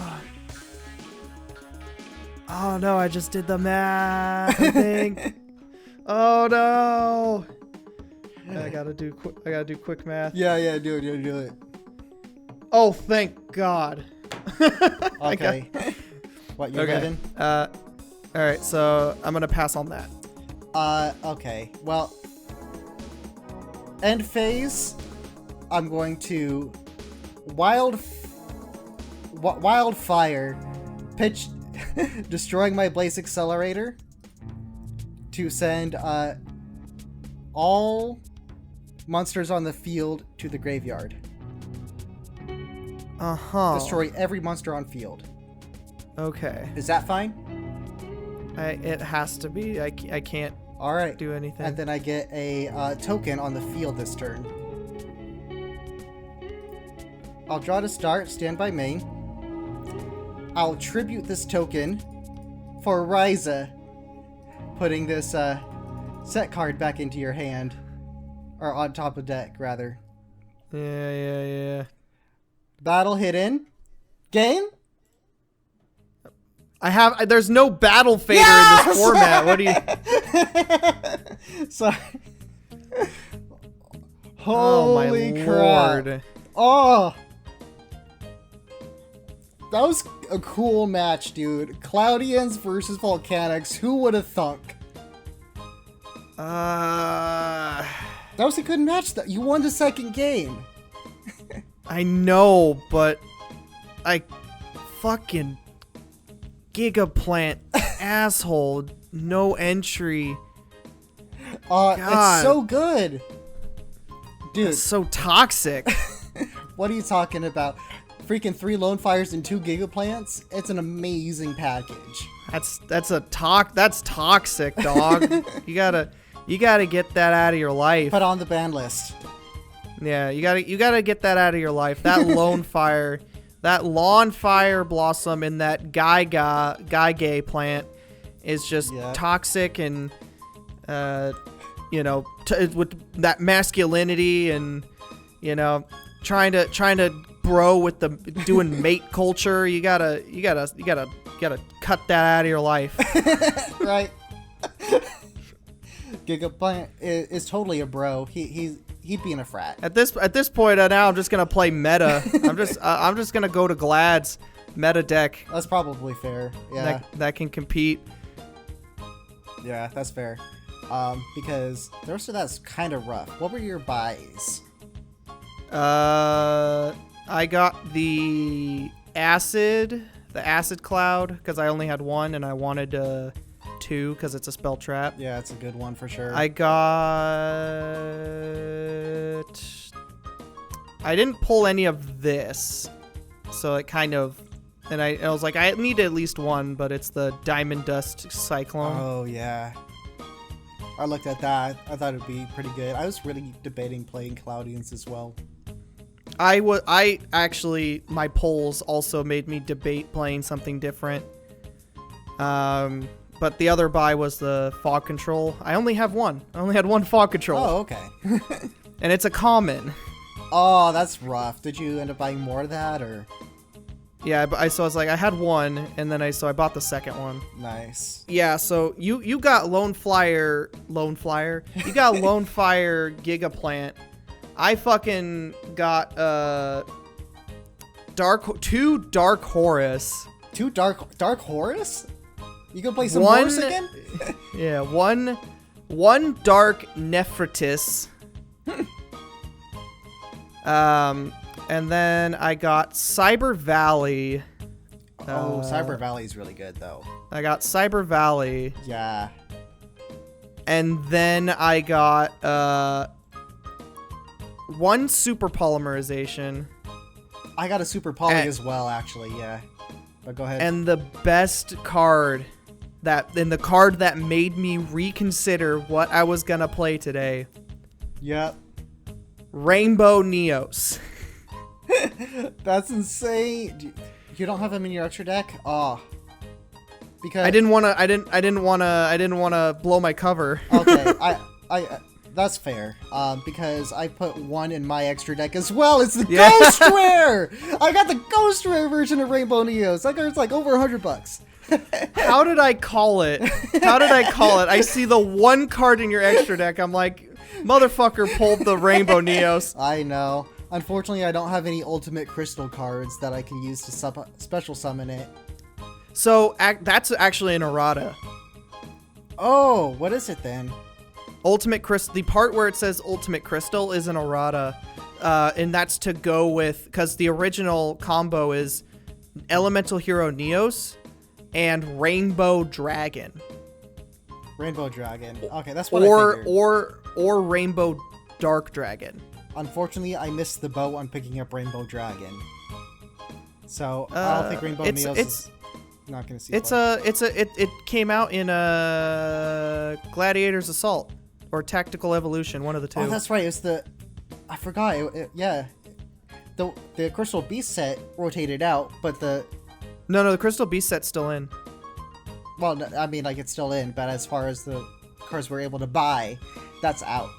Oh no! I just did the math. I think. Oh no! I gotta do quick math. Yeah, do it. Oh, thank God. Okay. What, you're living? All right, so I'm gonna pass on that. Okay. Well, end phase. I'm going to wildfire, pitch, destroying my BLAZE Accelerator to send all monsters on the field to the graveyard. Destroy every monster on field. Okay. Is that fine? It has to be. I can't All right. do anything. And then I get a token on the field this turn. I'll draw to start, stand by main. I'll tribute this token for Ryza, putting this set card back into your hand. Or on top of deck, rather. Yeah. Battle hidden. Game? There's no battle fader in this format. What do you... Sorry. Oh my Holy crap. lord. Oh! That was a cool match, dude. Cloudians versus Volcanics. Who would have thunk? That was a good match. You won the second game. I know, but I fucking Gigaplant asshole. No entry. It's so good. Dude. It's so toxic. What are you talking about? Freaking 3 lone fires and 2 gigaplants? It's an amazing package. That's toxic, dog. You gotta get that out of your life. Put on the ban list. Yeah, you gotta get that out of your life. That lone fire, that lawn fire blossom in that Giga plant is just toxic and with that masculinity and trying to bro with the doing mate culture. You gotta cut that out of your life. Right. Gigaplant is totally a bro. He'd be in a frat. At this point now, I'm just gonna play meta. I'm just gonna go to Glad's meta deck. That's probably fair. Yeah. That can compete. Yeah, that's fair. Because the rest of that's kind of rough. What were your buys? I got the acid cloud because I only had 1 and I wanted 2 because it's a spell trap. Yeah, it's a good one for sure. I got I didn't pull any of this, so it kind of, and I was like, I need at least one, but it's the Diamond Dust Cyclone. Oh, yeah. I looked at that. I thought it'd be pretty good. I was really debating playing Cloudians as well. I actually, my polls also made me debate playing something different. But the other buy was the Fog Control. I only have one. I only had one Fog Control. Oh, okay. And it's a common. Oh, that's rough. Did you end up buying more of that, or? Yeah, but so I was like, I had one, and then I bought the second one. Nice. Yeah, so you got Lone Flyer. You got Lone Fire Giga Plant. I fucking got two Dark Horus. Two Dark Horus? You gonna play some Horus again? Yeah, one Dark Nephritis. And then I got Cyber Valley. Cyber Valley is really good, though. I got Cyber Valley. Yeah. And then I got one Super Polymerization. I got a Super Poly as well, actually, yeah. But go ahead. And the best card the card that made me reconsider what I was gonna play today. Yep. Rainbow Neos. That's insane. You don't have them in your extra deck? Oh. Because I didn't wanna blow my cover. Okay, I that's fair. Because I put one in my extra deck as well. It's the Ghost Rare. I got the Ghost Rare version of Rainbow Neos. That card's like over $100. How did I call it? I see the one card in your extra deck. I'm like, motherfucker pulled the Rainbow Neos. I know. Unfortunately, I don't have any Ultimate Crystal cards that I can use to special summon it. So that's actually an errata. Oh, what is it then? Ultimate Crystal. The part where it says Ultimate Crystal is an errata, and that's to go with, because the original combo is Elemental Hero Neos and Rainbow Dragon. Rainbow Dragon. Okay, that's what I figured. Or Rainbow Dark Dragon. Unfortunately, I missed the boat on picking up Rainbow Dragon. So I don't think Rainbow Neos is not going to see it came out in Gladiator's Assault or Tactical Evolution, one of the two. Oh, that's right. It's I forgot. Yeah. The Crystal Beast set rotated out, but the Crystal Beast set's still in. Well, I mean, like, it's still in, but as far as the cards we're able to buy, that's out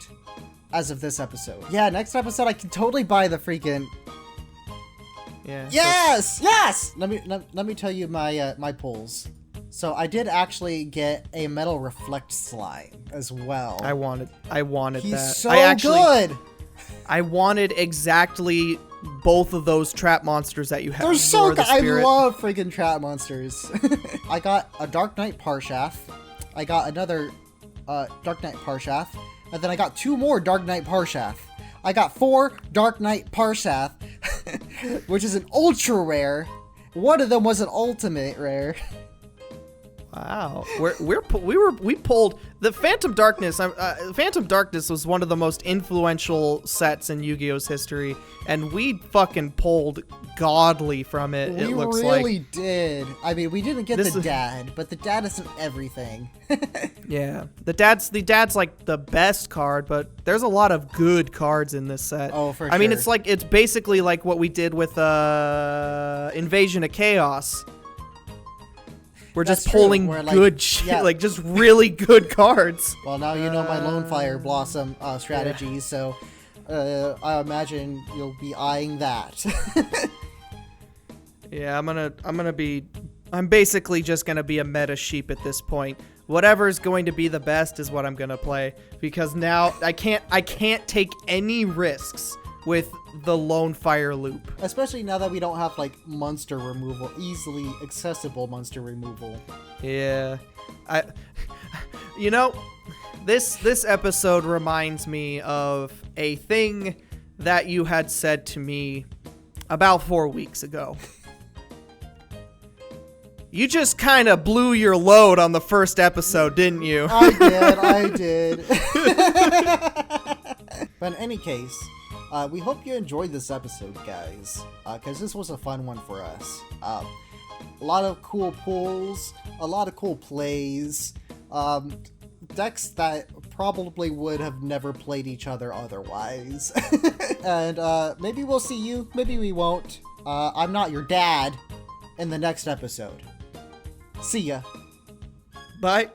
as of this episode. Yeah, next episode I can totally buy the freaking. Yeah. Yes. Let me tell you my pulls. So I did actually get a Metal Reflect slime as well. I wanted He's that. so good. I wanted exactly both of those trap monsters that you have. They're so good. I love freaking trap monsters. I got a Dark Knight Parshath. I got another Dark Knight Parshath. And then I got two more Dark Knight Parshath. I got 4 Dark Knight Parshath, which is an ultra rare. One of them was an ultimate rare. Wow, we pulled the Phantom Darkness. Phantom Darkness was one of the most influential sets in Yu-Gi-Oh's history, and we fucking pulled godly from it. We really did. I mean, we didn't get the dad, but the dad isn't everything. Yeah, the dad's like the best card, but there's a lot of good cards in this set. Oh, for sure. I mean, it's basically like what we did with Invasion of Chaos. We're just pulling good shit, like just really good cards. Well, now you know my Lone Fire Blossom strategy, so I imagine you'll be eyeing that. Yeah, I'm basically just gonna be a meta sheep at this point. Whatever's going to be the best is what I'm gonna play, because now I can't take any risks with the Lone Fire loop. Especially now that we don't have like monster removal, easily accessible monster removal. Yeah. This episode reminds me of a thing that you had said to me about 4 weeks ago. You just kind of blew your load on the first episode, didn't you? I did. But in any case, We hope you enjoyed this episode, guys, because this was a fun one for us. A lot of cool pulls, a lot of cool plays, decks that probably would have never played each other otherwise. And maybe we'll see you, maybe we won't. I'm not your dad in the next episode. See ya. Bye.